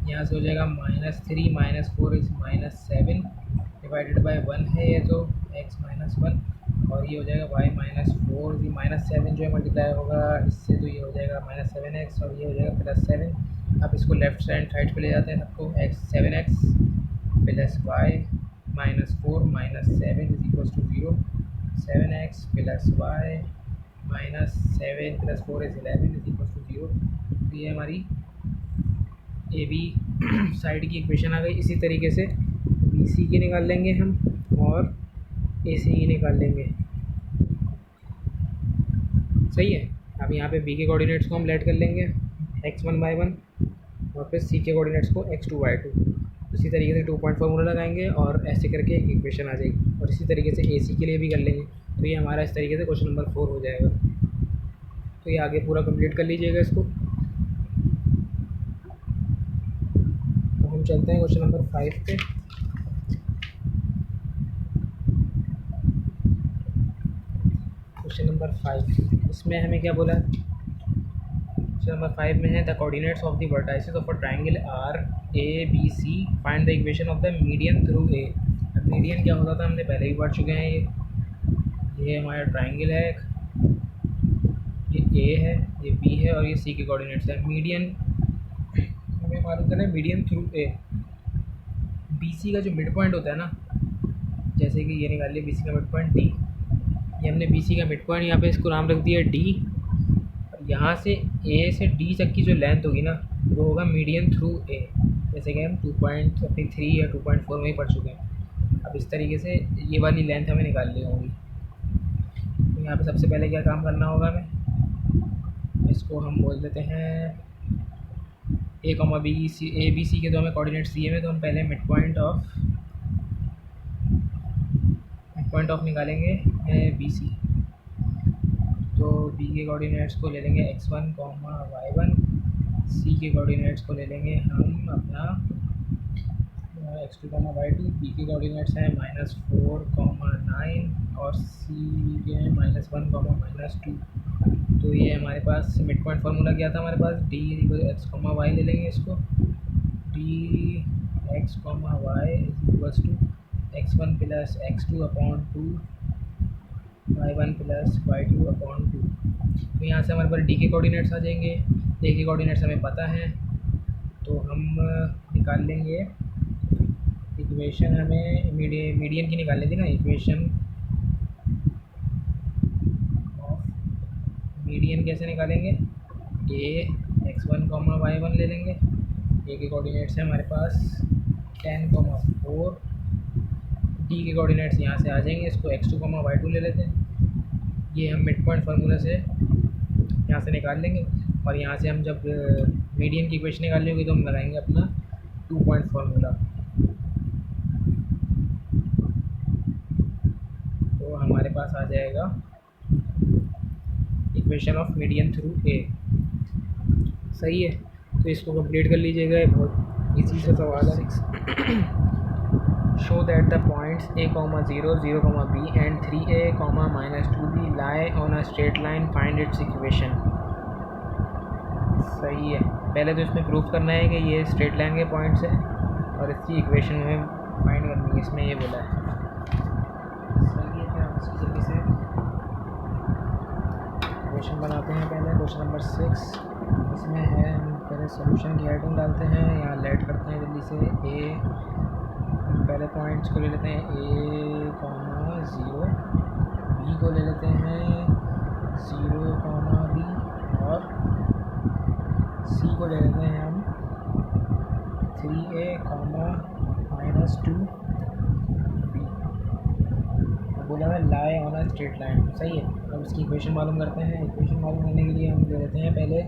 यहाँ से हो जाएगा -3 -4 इज -7 डिवाइडेड बाय 1 है ये, तो x माइनस 1 और ये हो जाएगा y माइनस 4, ये -7 जो है मल्टीप्लाई होगा इससे, तो ये हो जाएगा -7x और ये हो जाएगा +7। अब इसको लेफ्ट हैंड साइड पे ले जाते हैं सबको, x 7x plus y minus 4 -7 is equals to 0, 7x plus y minus 7 plus 4 is 11 is equals to 0। ये हमारी ए बी साइड की इक्वेशन आ गई। इसी तरीके से बी सी की निकाल लेंगे हम और ए सी की निकाल लेंगे। सही है। अब यहाँ पे बी के कोऑर्डिनेट्स को हम लेट कर लेंगे x1 y1 और फिर सी के कोऑर्डिनेट्स को x2 y2। इसी तरीके से 2 पॉइंट फार्मूला लगाएंगे और ऐसे करके एक इक्वेशन आ जाएगी। और इसी तरीके से ए सी के लिए भी कर लेंगे। तो ये हमारा इस तरीके से क्वेश्चन नंबर 4 हो जाएगा। तो ये आगे पूरा कंप्लीट कर लीजिएगा इसको। तो हम चलते हैं क्वेश्चन नंबर 5 पे। क्वेश्चन नंबर 5 इसमें हमें क्या बोला है, क्वेश्चन नंबर 5 में है the coordinates of the vertices of a triangle are a B c, find the equation of the median through a. अब मीडियन क्या होता था हमने पहले ही पढ़ चुके हैं। ये हमारा ट्राइंगल है, ये ए है, ये बी है और ये सी के कोऑर्डिनेट्स है। मीडियन हमें मालूम करना है median through a. B c का जो मिड पॉइंट होता है ना, जैसे कि ये निकाल लिया बी सी का मिड पॉइंट डी, ये हमने बी सी का मिड पॉइंट यहाँ पे इसको नाम रख दिया डी। यहाँ से ए से डी तक की जो लेंथ होगी ना वो होगा मीडियन थ्रू ए। जैसे कि हम 2.3 या 2.4 में ही पढ़ चुके हैं। अब इस तरीके से ये वाली लेंथ हमें निकालनी होगी। तो यहाँ पे सबसे पहले क्या काम करना होगा हमें, इसको हम बोल देते हैं A comma B C, A B C के तो हमें कोऑर्डिनेट्स दिए हुए, तो हम पहले मिड पॉइंट ऑफ निकालेंगे बी सी। तो बी के कोऑर्डिनेट्स को ले लेंगे x1, y1, सी के कोऑर्डिनेट्स को ले लेंगे हम अपना x2, y2, बी के कोऑर्डिनेट्स हैं -4, 9 और सी के हैं -1, -2। तो ये हमारे पास मिड पॉइंट फार्मूला क्या था हमारे पास, डी x, y ले लेंगे इसको, d x, y is equals to x1 plus x2 upon 2 y1 plus y2 upon 2। तो यहाँ से हमारे पास डी के कोऑर्डिनेट्स आ जाएंगे। ए के कोऑर्डिनेट्स हमें पता है तो हम निकाल लेंगे इक्वेशन। हमें मीडियन की निकालनी थी ना, इक्वेशन ऑफ मीडियन कैसे निकालेंगे, ए x1, y1 ले लेंगे। ए के कोऑर्डिनेट्स हैं हमारे पास 10, 4। डी के कोऑर्डिनेट्स यहाँ से आ जाएंगे, इसको x2, y2 ले लेते हैं। ये हम मिड पॉइंट फार्मूला से यहाँ से निकाल लेंगे और यहाँ से हम जब मीडियन की इक्वेशन निकालनी होगी तो हम लगाएंगे अपना 2 पॉइंट फार्मूला। तो हमारे पास आ जाएगा इक्वेशन ऑफ मीडियन थ्रू ए। सही है। तो इसको कंप्लीट कर लीजिएगा, बहुत इजी सा सवाल है। Show that the points a, 0, 0, b and 3a, -2b lie on a straight line. Find its equation. सही है। पहले तो इसमें प्रूफ करना है कि ये स्ट्रेट लाइन के पॉइंट्स हैं और इसकी इक्वेशन हमें फाइंड करनी है। इसमें ये बोला है। सही है। फिर हम इसकी जल्दी से इक्वेशन बनाते हैं। पहले क्वेश्चन नंबर 6 इसमें है, हम पहले सोल्यूशन की आइटम डालते हैं, यहाँ लेट करते हैं जल्दी से। ए पहले पॉइंट्स को ले लेते हैं a, 0, b को ले लेते हैं 0, b और सी को ले लेते हैं हम 3a -2 b। बोला है लाई ऑन अ स्ट्रेट लाइन, सही है। अब इसकी इक्वेशन मालूम करते हैं। इक्वेशन मालूम करने के लिए हम ले लेते हैं पहले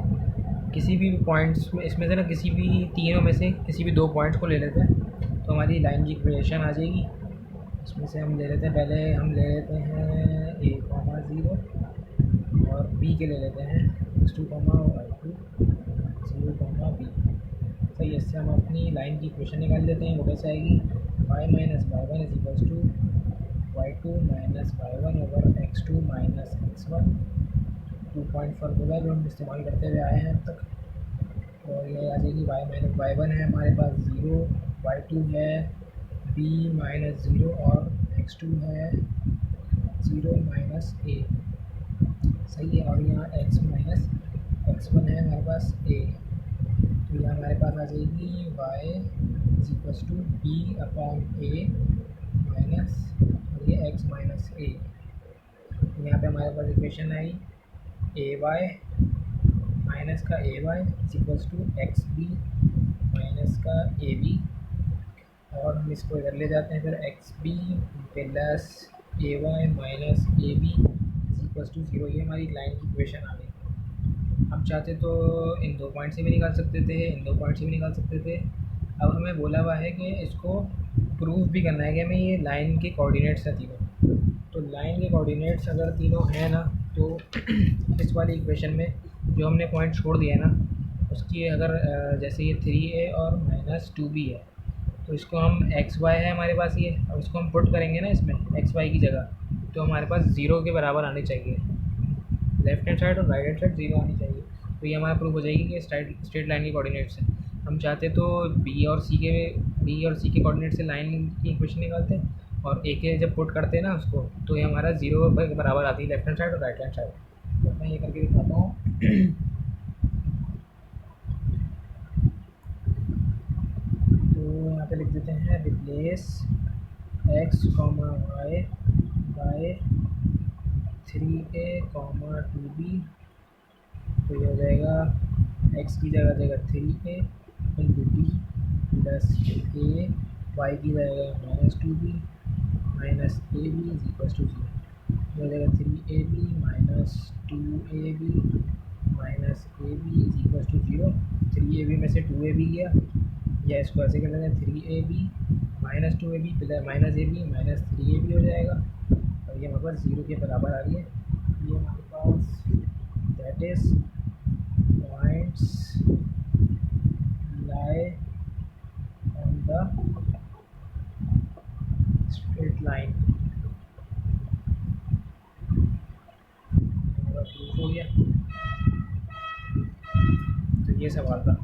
किसी भी पॉइंट्स में, इसमें से ना किसी भी तीनों में से किसी भी दो पॉइंट्स को ले लेते हैं, तो हमारी लाइन की इक्वेशन आ जाएगी। इसमें से हम ले लेते हैं, पहले हम ले लेते हैं a, 0 और b के ले लेते हैं x2, y2, 0, b। सही है। इससे हम अपनी लाइन की इक्वेशन निकाल लेते हैं। वो कैसे आएगी, y - y1 = y2 - y1 over x2 - x1। 2 point formula जो हम इस्तेमाल करते हुए आए हैं अब तक। और ये आ जाएगी y - y1 है हमारे पास 0, y2 है b - 0 और x2 है 0 - a। सही है। और यहाँ x - x1 है हमारे पास a, तो यहाँ हमारे पास आ जाएगी y = b/a माइनस और ये x - a। यहाँ पे हमारे पास इक्वेशन आई ay माइनस का ay = xb माइनस का ab। और हम इसको इधर ले जाते हैं, फिर xb plus ay minus ab = 0। ये हमारी लाइन की इक्वेशन आ गई। हम चाहते तो इन दो पॉइंट से भी निकाल सकते थे, इन दो पॉइंट से भी निकाल सकते थे। अब हमें बोला हुआ है कि इसको प्रूफ भी करना है कि हमें ये लाइन के कोऑर्डिनेट्स हैं तीनों। तो लाइन के कोऑर्डिनेट्स अगर तीनों हैं ना, तो इस वाली इक्वेशन में जो हमने पॉइंट छोड़ दिया है ना, उसकी अगर जैसे ये 3a और -2b है, तो इसको हम xy है हमारे पास ये, अब इसको हम पुट करेंगे ना इसमें xy की जगह, तो हमारे पास 0 के बराबर आनी चाहिए। लेफ्ट हैंड साइड और राइट हैंड साइड 0 आनी चाहिए। तो ये हमारा प्रूफ हो जाएगी कि स्ट्रेट लाइन के कोऑर्डिनेट्स हैं। हम चाहते तो बी और सी के कोऑर्डिनेट से लाइन की इक्वेशन निकालते हैं, और ए के जब पुट करते हैं ना उसको, तो ये हमारा 0 के बराबर आती है लेफ्ट हैंड साइड और राइट हैंड साइड। तो मैं ये करके दिखाता हूँ। तो यहाँ पे लिख देते हैं replace x, y bye 3a, 2b। तो ये हो जाएगा x की जगह जाएगा 3a into b plus a, y की जगह -2b माइनस a b = 0। हो जाएगा 3ab minus 2ab minus a b = 0। 3ab में से 2ab गया, या इसको ऐसे कर देंगे 3ab minus 2ab plus minus a b minus 3ab हो जाएगा। और ये हमारे पास 0 के बराबर आ रही है। ये हमारे पास that is points lie on the straight line। हमारा प्रूफ हो गया। तो ये सवाल था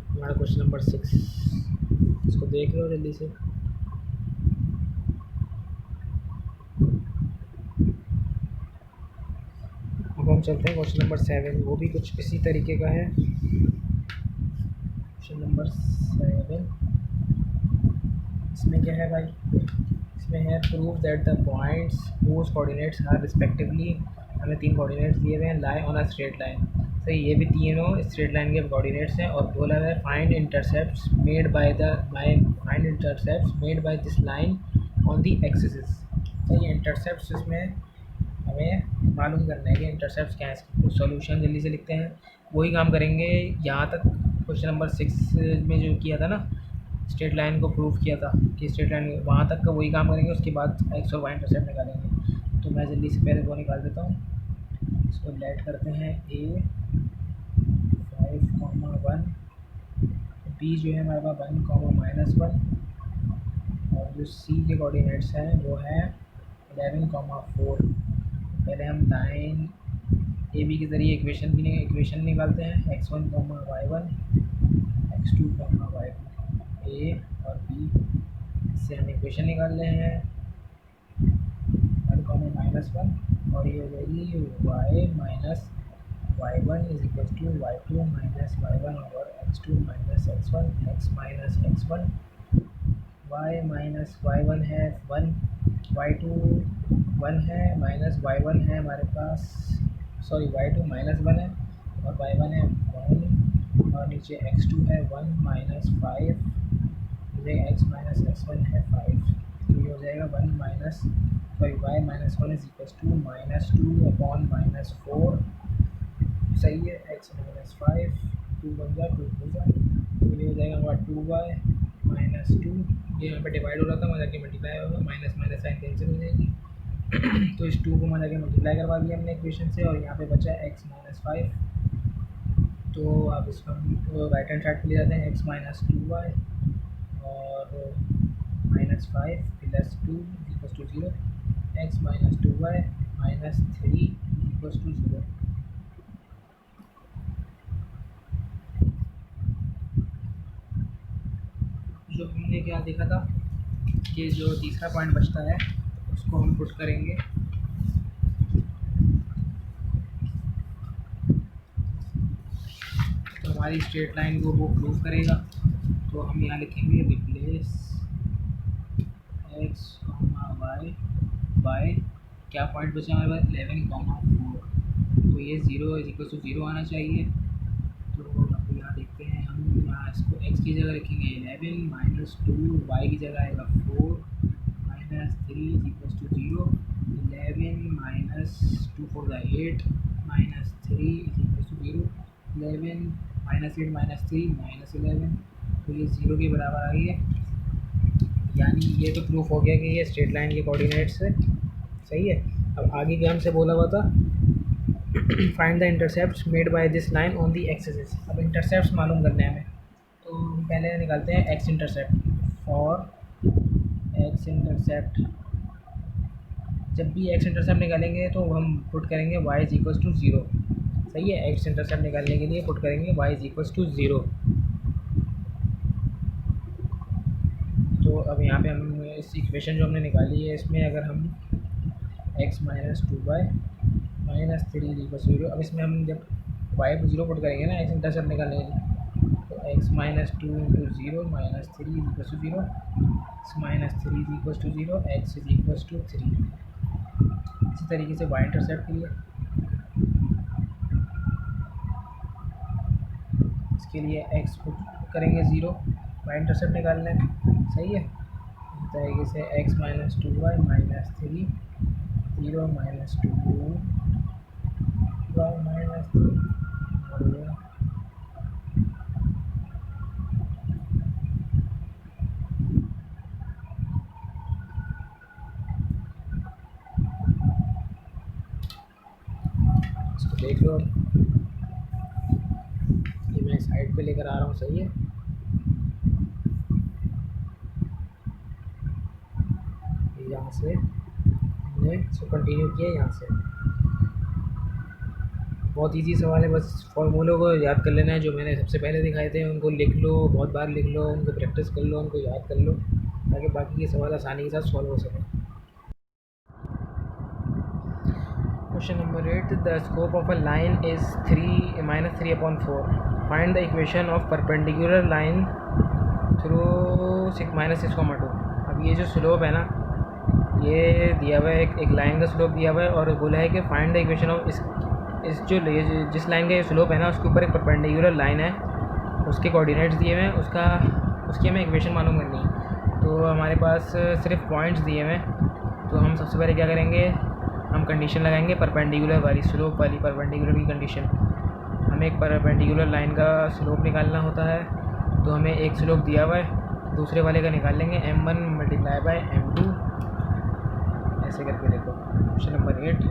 हमारा क्वेश्चन नंबर 6। इसको देख लो जल्दी से। अब हम चलते हैं क्वेश्चन नंबर 7, वो भी कुछ इसी तरीके का है। क्वेश्चन नंबर 7 इसमें क्या है भाई, इसमें है prove that the points whose coordinates are respectively, हमें 3 कोऑर्डिनेट्स दिए हुए हैं, lie on a straight line. तो ये भी तीनों स्ट्रेट लाइन के कोऑर्डिनेट्स हैं। और बोला है find intercepts made by this line on the axis. तो ये इंटरसेप्ट्स इसमें हमें मालूम करना है कि इंटरसेप्ट्स क्या है इसकी। तो सॉल्यूशन जल्दी से लिखते हैं, वही काम करेंगे यहाँ तक क्वेश्चन नंबर 6 में जो किया था ना, स्ट्रेट लाइन को प्रूव किया था कि स्ट्रेट लाइन, वहाँ तक का वही काम करेंगे। उसके बाद एक्स और वाई इंटरसेप्ट निकालेंगे। तो मैं जल्दी से पहले वो निकाल देता हूँ। इसको लेट करते हैं a 5, 1, b जो है हमारे पास 1, -1, और जो c के कोऑर्डिनेट्स हैं वो है 11, 4। पहले हम लाइन ए बी के ज़रिए इक्वेशन निकालते हैं x1, y1, x2, y2, ए और बी। इससे हम इक्वेशन निकाल रहे हैं 1, -1, और ये हो जाएगी y minus y1 = y2 minus y1 over x2 minus x1, x minus x1, y minus y1 है 1, y2 1 है माइनस y1 है हमारे पास, सॉरी y2 -1 है और y1 है 1 और नीचे x2 है 1 माइनस 5, x माइनस x1 है 5, तो ये हो जाएगा 1 minus sorry y minus 1 is equal to -2/-4। सही है, x माइनस 5, 2 बन जा 2 हो जा, तो ये हो जाएगा हमारा 2y-2। ये यहाँ पे डिवाइड हो रहा था, वहाँ जाके मल्टीप्लाई होगा, माइनस माइनस साइन कैंसिल हो जाएगी। तो इस 2 को वहाँ जाके मल्टीप्लाई करवा दिया हमने इक्वेशन से, और यहाँ पे बचा x माइनस 5। तो अब इसको हम राइट हैंड साइड पे ले जाते हैं, x माइनस 2y और minus 5 plus 2 equal to 0, x minus 2y minus 3 equal to 0। जो हमने क्या देखा था कि जो तीसरा पॉइंट बचता है उसको हम पुट करेंगे तो हमारी स्ट्रेट लाइन को वो प्रूव करेगा। तो हम यहाँ लिखेंगे रिप्लेस x, y बाय क्या पॉइंट बचा हमारे पास 11, 4, तो ये 0 इज इक्वल टू 0 आना चाहिए। तो अब यहाँ देखते हैं, हम यहाँ इसको x की जगह रखेंगे 11 माइनस 2, y की जगह आएगा 4 minus 3 is equal to 0, 11 minus 2 4 8 minus 3 is equal to 0, 11 minus 8 minus 3 minus 11, तो ये 0 के बराबर आ गई है। यानी ये तो प्रूफ हो गया कि ये स्ट्रेट लाइन के कोऑर्डिनेट्स है। सही है। अब आगे क्या हमसे बोला हुआ था, find the intercept made by this line on the axis. अब इंटरसेप्ट मालूम करने हैं हमें, तो हम पहले निकालते हैं x intercept. For x intercept, जब भी एक्स इंटरसेप्ट निकालेंगे तो हम पुट करेंगे y इज इक्वल टू 0। सही है, एक्स इंटरसेप्ट निकालने के लिए पुट करेंगे y इज इक्वल टू 0। तो अब यहाँ पे हम इस इक्वेशन जो हमने निकाली है इसमें अगर हम x minus 2y minus 3 equal to 0, अब इसमें हम जब y को 0 पुट करेंगे ना एक्स इंटरसेप्ट निकालने के लिए, तो x minus 2 into 0 minus 3 equal to 0, x minus 3 equal to 0, x is equal to 3। इसी तरीके से y इंटरसेप्ट के लिए, इसके लिए x पुट करेंगे 0, y इंटरसेप्ट निकालना है। सही है, इसी तरीके से x minus 2y minus 3 0 minus 2 y minus 3 इसको देख लो, ये मैं साइड पे लेकर आ रहा हूँ। सही है, यहाँ से हमने इसको कंटिन्यू किया यहाँ से। बहुत इजी सवाल है, बस फॉर्मूलों को याद कर लेना है जो मैंने सबसे पहले दिखाए थे, उनको लिख लो, बहुत बार लिख लो, उनको प्रैक्टिस कर लो, उनको याद कर लो, ताकि बाकी के सवाल आसानी के साथ सॉल्व हो सकें। Question number 8, the scope of a line is -3/4। Find the equation of perpendicular line through -6,2। अब ये जो स्लोप है ना, ये दिया हुआ है, एक लाइन का स्लोप दिया हुआ है, और बोला है कि फाइंड द इक्वेशन ऑफ इस जो जिस लाइन का ये स्लोप है ना, उसके ऊपर एक परपेंडिकुलर लाइन है, उसके कोऑर्डिनेट्स दिए हुए हैं, उसकी हमें इक्वेशन मालूम करनी है। तो हमारे पास सिर्फ पॉइंट्स दिए हुए हैं, तो हम सबसे पहले क्या करेंगे, हम कंडीशन लगाएंगे परपेंडिकुलर वाली, स्लोप वाली परपेंडिकुलर की कंडीशन। हमें एक परपेंडिकुलर लाइन का स्लोप निकालना होता है, तो हमें एक स्लोप दिया हुआ है, दूसरे वाले का निकाल लेंगे m1 मल्टीप्लाई बाय m2, ऐसे करके। देखो क्वेश्चन नंबर 8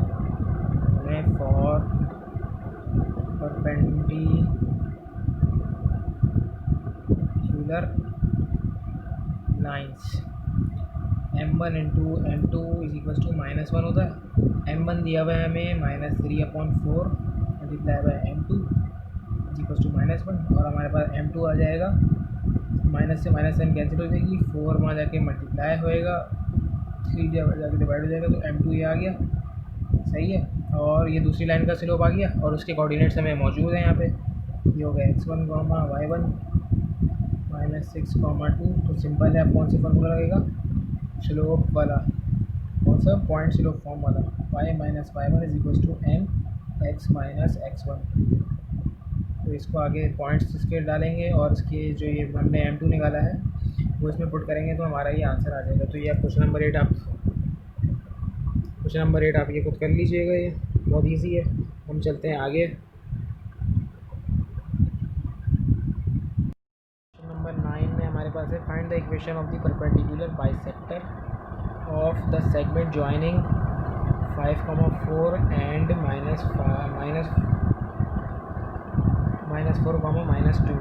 हमें for perpendicular lines m1 into m2 is equal to -1 होता है। m1 दिया हुआ है हमें -3/4 multiply by m2 is equal to -1, और हमारे पास m2 आ जाएगा, माइनस से माइनस साइन कैंसिल हो जाएगी, 4 वहाँ जाके मल्टीप्लाई होएगा, 3 जाके डिवाइड हो जाएगा, तो m2 ये आ गया। सही है, और ये दूसरी लाइन का स्लोप आ गया, और उसके कोऑर्डिनेट्स हमें मौजूद हैं यहाँ पे। ये हो गया x1, y1 -6,2। तो सिंपल है, अब कौन सा फॉर्मूला लगेगा, स्लोप वाला, कौन सा, पॉइंट स्लोप फॉर्म वाला, y minus y1 is equal to m x minus x1। तो इसको आगे पॉइंट्स इसके डालेंगे और इसके जो ये हमने M2 निकाला है वो इसमें पुट करेंगे तो हमारा ये आंसर आ जाएगा। तो ये आप क्वेश्चन नंबर 8 आप ये खुद कर लीजिएगा, ये बहुत ईजी है। हम चलते हैं आगे। क्वेश्चन नंबर 9 में हमारे पास है find the equation of the perpendicular bisector of the segment joining 5,4 and -4, -2।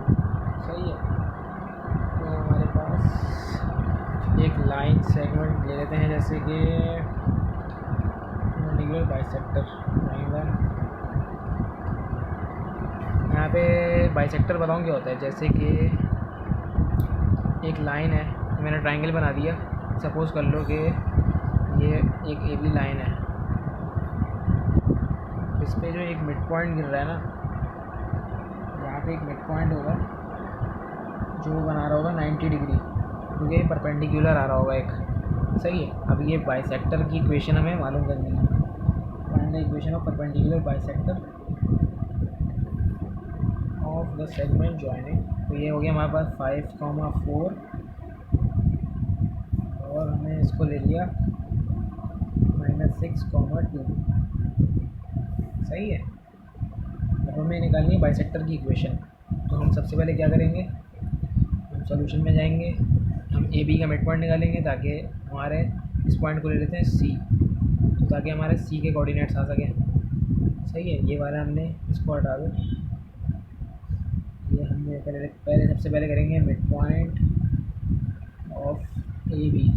सही है। तो हमारे पास एक लाइन सेगमेंट ले लेते हैं, जैसे कि परपेंडिकुलर बाइसेक्टर यहाँ पे बाइसेक्टर बताऊँ क्या होता है। जैसे कि एक लाइन है, मैंने ट्रायंगल बना दिया। सपोज़ कर लो कि ये एक AB लाइन है, इस पे जो एक मिड पॉइंट गिर रहा है ना, यहाँ पे एक मिड पॉइंट होगा जो बना रहा होगा 90 डिग्री, क्योंकि ये परपेंडिकुलर आ रहा होगा एक। सही है। अब ये बाइसेक्टर की इक्वेशन हमें मालूम करनी है। Find the equation of perpendicular bisector of the segment joining. तो ये हो गया हमारे पास 5,4 और हमने इसको ले लिया -6,2। सही है। अब हमें निकालनी है बाइसेक्टर की इक्वेशन। तो हम सबसे पहले क्या करेंगे, हम सॉल्यूशन में जाएंगे, हम AB का मिड पॉइंट निकालेंगे ताकि हमारे इस पॉइंट को ले लेते हैं C, तो ताकि हमारे C के कोऑर्डिनेट्स आ सकें। सही है। ये वाला हमने इसको हटा दो। ये हमने पहले सबसे पहले करेंगे मिड पॉइंट ऑफ AB।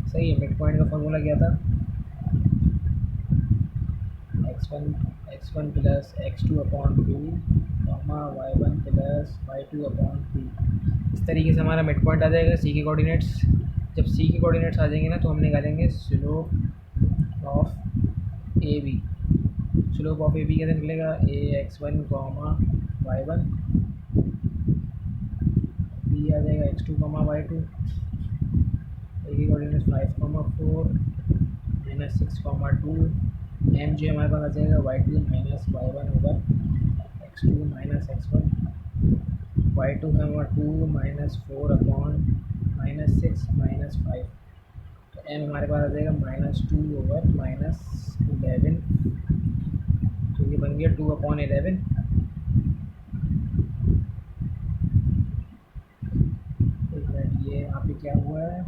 सही है। मिड पॉइंट का फॉर्मूला क्या था, x1 plus x2 upon 2 y1 plus y2 upon 3। इस तरीके से हमारा मिड पॉइंट आ जाएगा। C के कोऑर्डिनेट्स, जब C के कोऑर्डिनेट्स आ जाएंगे ना तो हम निकालेंगे slope of AB। Slope of AB कैसे निकलेगा, ax1, y1, b आ जाएगा x2, y2। A की कोऑर्डिनेट्स 5,4 -6,2। M जो हमारे पास आ जाएगा y2 minus y1 over x2 minus x1। y2 है हमारा 2 -4 अपॉन -6 -5। तो M हमारे पास आ जाएगा -2 ओवर -11। तो ये बन गया 2/11। एक मिनट, ये यहाँ पे क्या हुआ है,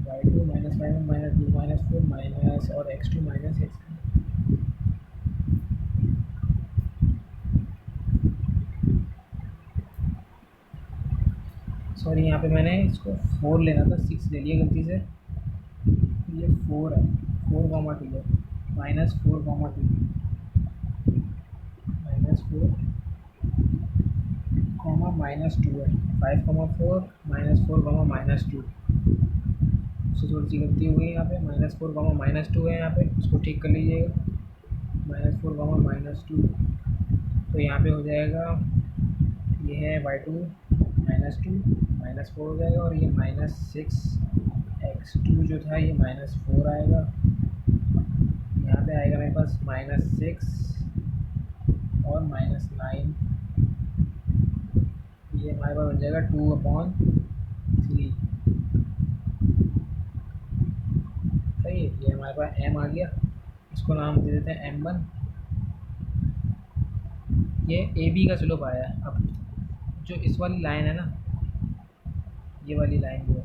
y2 -5 -2 -4 माइनस और x2 माइनस x। सॉरी, यहाँ पे मैंने इसको 4 लेना था, 6 ले लिया गलती से। ये 4 है, 4,2 है, -4,2 -4 -2 है। 5,4 -4 -2। उससे थोड़ी सी गलती हो गई यहाँ पे, -4 -2 है यहाँ पे, इसको ठीक कर लीजिएगा। -4 -2। तो यहाँ पे हो जाएगा, ये है y2 -2 -4 हो जाएगा, और ये -6x2 जो था ये -4 आएगा। यहाँ पे आएगा मेरे पास -6 और -9। ये हमारे पास बन जाएगा 2/3। सही है। ये हमारे पास M आ गया, इसको नाम दे देते हैं M1। ये AB का स्लोप आया है। अब जो इस वाली लाइन है ना, ये वाली लाइन जो है,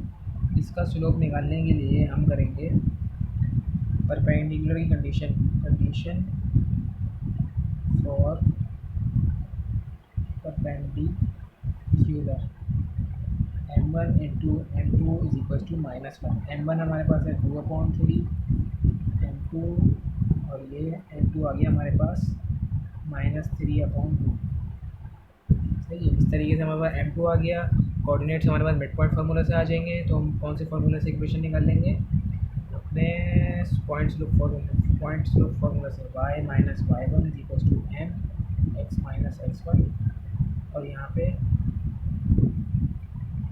इसका स्लोप निकालने के लिए हम करेंगे परपेंडिकुलर की condition for perpendicular M1 into M2 is equal to -1। M1 हमारे पास है 2/3 M2, और ये M2 आ गया हमारे पास -3/2। सही है। इस तरीके से हमारे पास M2 आ गया। कोऑर्डिनेट्स हमारे पास मिड पॉइंट फार्मूला से आ जाएंगे। तो हम कौन से फार्मूला से इक्वेशन निकाल लेंगे, अपने पॉइंट स्लोप फार्मूला से। y - y1 is equal to m x - x1, और यहाँ पे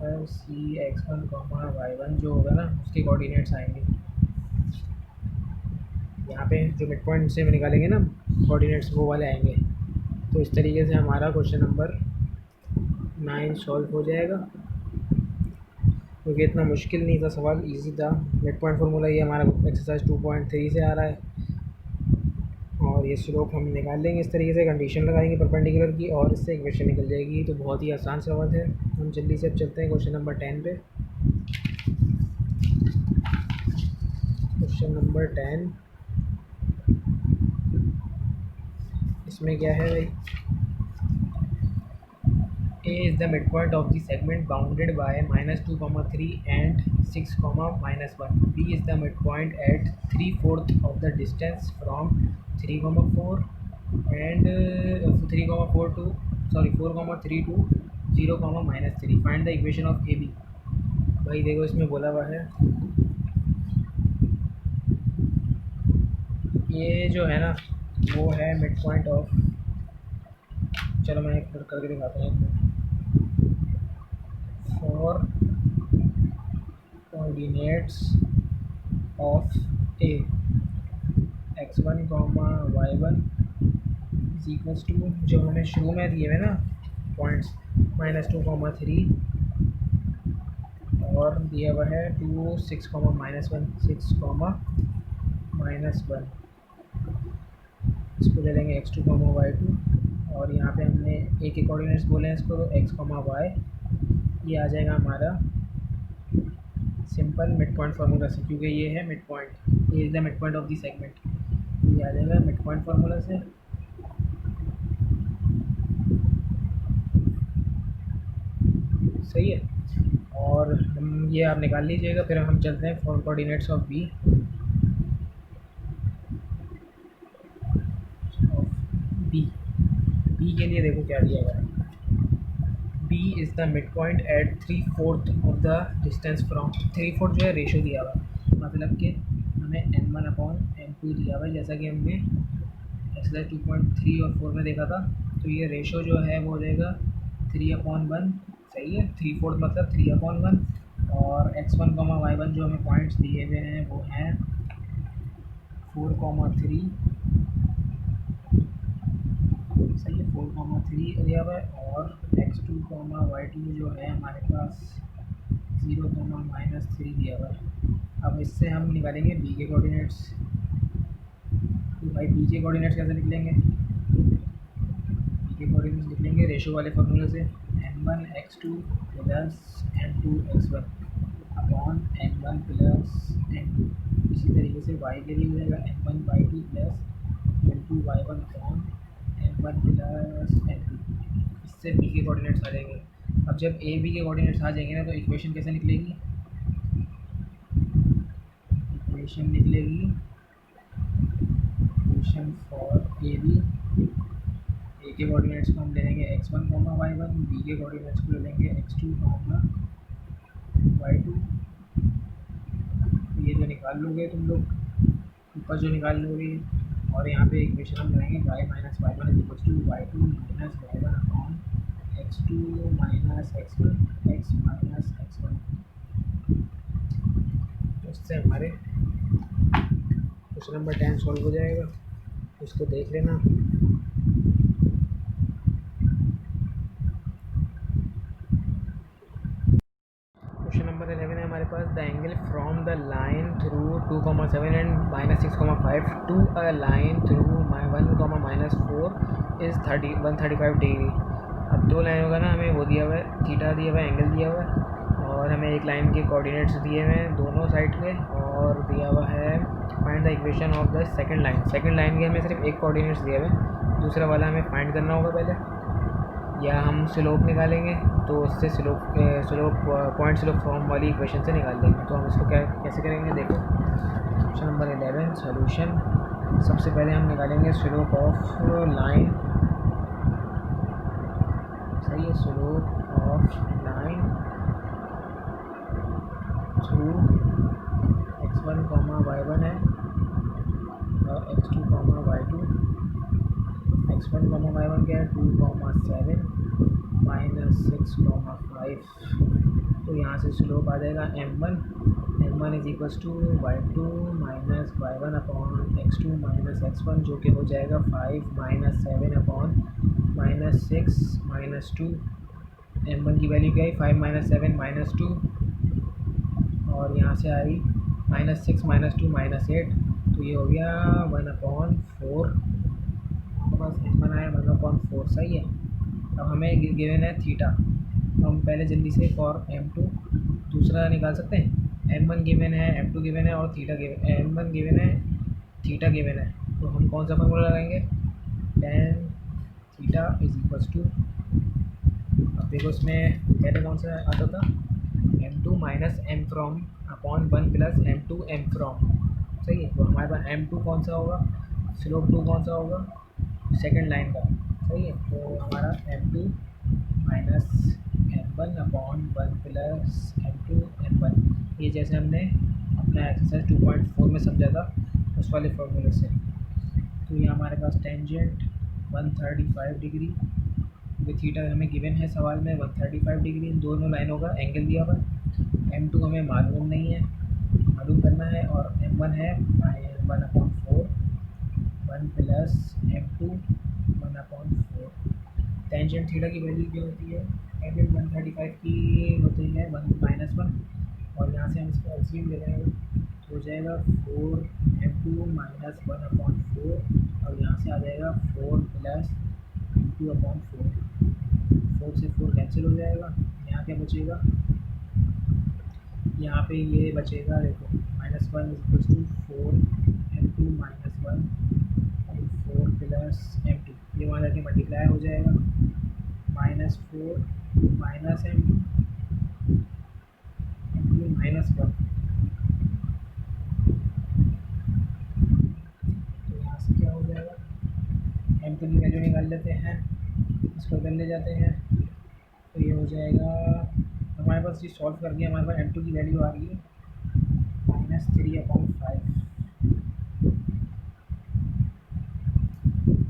मतलब C X one comma Y one जो होगा ना उसके कोऑर्डिनेट्स आएंगे यहाँ पे, जो मिड पॉइंट से निकालेंगे ना कोऑर्डिनेट्स वो वाले आएंगे। तो इस तरीके से हमारा क्वेश्चन नंबर 9 सॉल्व हो जाएगा, क्योंकि इतना मुश्किल नहीं था सवाल, इजी था। मिड पॉइंट फार्मूला ये हमारा एक्सरसाइज 2.3 से आ रहा है, और ये स्लोप हम निकाल लेंगे इस तरीके से, कंडीशन लगाएंगे परपेंडिकुलर की और इससे इक्वेशन निकल जाएगी। तो बहुत ही आसान सवाल है। हम जल्दी से अब चलते हैं क्वेश्चन नंबर 10 पे। क्वेश्चन नंबर 10, इसमें क्या है भाई, A is the midpoint of the segment bounded by -2, 3 and 6, -1. B is the midpoint at 3/4 of the distance from 3, 4 and 4, 3 to 0, -3. Find the equation of AB। भाई देखो इसमें बोला हुआ है ये जो है ना वो है मिड पॉइंट ऑफ, चलो मैं एक करके दिखाता हूँ। For coordinates of a x1, y1 is equals to, जो हमें शुरू में दिए हुए ना पॉइंट्स -2, 3 और दिया हुआ है 2, 6, -1, 6, -1। इसको ले लेंगे x2, y2, और यहाँ पे हमने ए के कोऑर्डिनेट्स बोले हैं इसको, तो x, y ये आ जाएगा हमारा सिंपल मिड पॉइंट फार्मूला से, क्योंकि ये है मिड पॉइंट, ये is the mid point of the segment, ये आ जाएगा मिड पॉइंट फार्मूला से। सही है, और हम ये आप निकाल लीजिएगा। फिर हम चलते हैं for coordinates of b. B के लिए देखो क्या दिया गया है, B is the mid point at 3/4 of the distance from, 3/4 जो है रेशो दिया हुआ है, मतलब कि हमें n1/n2 दिया हुआ है, जैसा कि हमने एक्सरसाइज 2.3 और 4 में देखा था। तो ये रेशो जो है वो हो जाएगा 3/1। सही है, 3/4 मतलब 3/1, और x1, y1 जो हमें पॉइंट्स दिए हुए हैं वो हैं 4, 3। सही है, 4, 3 दिया हुआ है, और x2, y2 जो है हमारे पास 0, -3 दिया हुआ है। अब इससे हम निकालेंगे b के कोऑर्डिनेट्स। तो भाई b के कोऑर्डिनेट्स कैसे निकलेंगे, b के कोऑर्डिनेट्स निकलेंगे रेशो वाले फार्मूले से, n1x2 plus n2x1 upon n1 plus n2। इसी तरीके से y के लिए हो जाएगा n1y2 plus n2y1 upon n1 plus n2। इससे b के कोऑर्डिनेट्स आ जाएंगे। अब जब a b के कोऑर्डिनेट्स आ जाएंगे ना, तो इक्वेशन कैसे निकलेगी, इक्वेशन निकलेगी इक्वेशन फॉर ए बी। ए के कोऑर्डिनेट्स को हम ले लेंगे x1, y1, बी के कोऑर्डिनेट्स को ले लेंगे x2, y2। ये जो निकाल लोगे तुम लोग, ऊपर जो निकाल लोगे, और यहाँ पे इक्वेशन हम लगाएंगे y minus y1 is equals to y2 minus y1 upon x2 minus x1 x minus x1। तो इससे हमारे क्वेश्चन नंबर 10 सॉल्व हो जाएगा, इसको देख लेना। क्वेश्चन नंबर 11 है हमारे पास, the angle from the line through 2, 7 and -6, 5 to a line through 1, -4 is 135 degree. अब दो लाइनों का ना हमें वो दिया हुआ है, थीटा दिया हुआ है, एंगल दिया हुआ है, और हमें एक लाइन के कोऑर्डिनेट्स दिए हुए हैं दोनों साइड के, और दिया हुआ है find the equation of the second line. Second line के हमें सिर्फ एक कोऑर्डिनेट्स दिए हुए हैं, दूसरा वाला हमें फाइंड करना होगा पहले, या हम स्लोप निकालेंगे तो उससे स्लोप पॉइंट स्लोप फॉर्म वाली इक्वेशन से निकाल देंगे। तो हम इसको कैसे करेंगे, देखो क्वेश्चन नंबर 11 सॉल्यूशन। सबसे पहले हम निकालेंगे स्लोप ऑफ लाइन। सही है, slope of line through x1, y1 है, और x2, y2। x1, y1 क्या है, 2, 7 -6, 5 तो यहाँ से स्लोप आ जाएगा m1 is equals to y2 minus y1 upon x2 minus x1, जो कि हो जाएगा 5 minus 7 upon minus 6 minus 2। m1 की वैल्यू क्या है, 5 माइनस 7 माइनस 2, और यहाँ से आई माइनस 6 माइनस 2 माइनस 8, तो ये हो गया 1/4। हमारे पास m1 आया 1/4, सही है। अब हमें गिवन है थीटा, तो हम पहले जल्दी से फॉर m2 दूसरा निकाल सकते हैं। m1 गिवन है, m2 गिवन है और थीटा गिवन, m1 गिवन है, थीटा गिवन है, तो हम कौन सा फॉर्मूला लगाएंगे, tan theta is equals to, अब देखो इसमें पहले कौन सा आता था, m2 minus m from upon 1 plus m2 m from, सही है। तो हमारे पास m2 कौन सा होगा, स्लोप 2 कौन सा होगा, सेकंड लाइन का, सही है। तो हमारा m2 minus m1 upon 1 plus m2 m1, ये जैसे हमने अपना एक्सरसाइज 2.4 में समझा था उस वाले फॉर्मूले से। तो ये हमारे पास टेंजेंट 135 डिग्री विथ थीटा हमें गिवन है सवाल में 135 डिग्री, इन दोनों लाइनों का एंगल दिया हुआ है। m2 हमें मालूम नहीं है, मालूम करना है, और m1 है 1/4, 1 प्लस m2 1/4। टेंजेंट थीटा की वैल्यू क्या होती है, टेंजेंट 135 की होती है 1 - 1, और यहाँ से हम इसका एलसीएम ले लेंगे तो हो जाएगा 4m2 माइनस 1/4, और यहाँ से आ जाएगा 4 प्लस m2/4, 4 से 4 कैंसिल हो जाएगा, यहाँ क्या बचेगा, यहाँ पे ये बचेगा, देखो -1 इक्वल्स टू 4m2 माइनस 1 और 4 प्लस m2, ये वहाँ जाके मल्टीप्लाई हो जाएगा, -4 माइनस m2 माइनस 1, तो यहाँ से क्या हो जाएगा, m2 की वैल्यू निकाल लेते हैं, इसको उधर ले जाते हैं, तो ये हो जाएगा, हमारे पास ये सॉल्व कर दिया, हमारे पास m2 की वैल्यू आ रही है -3/5,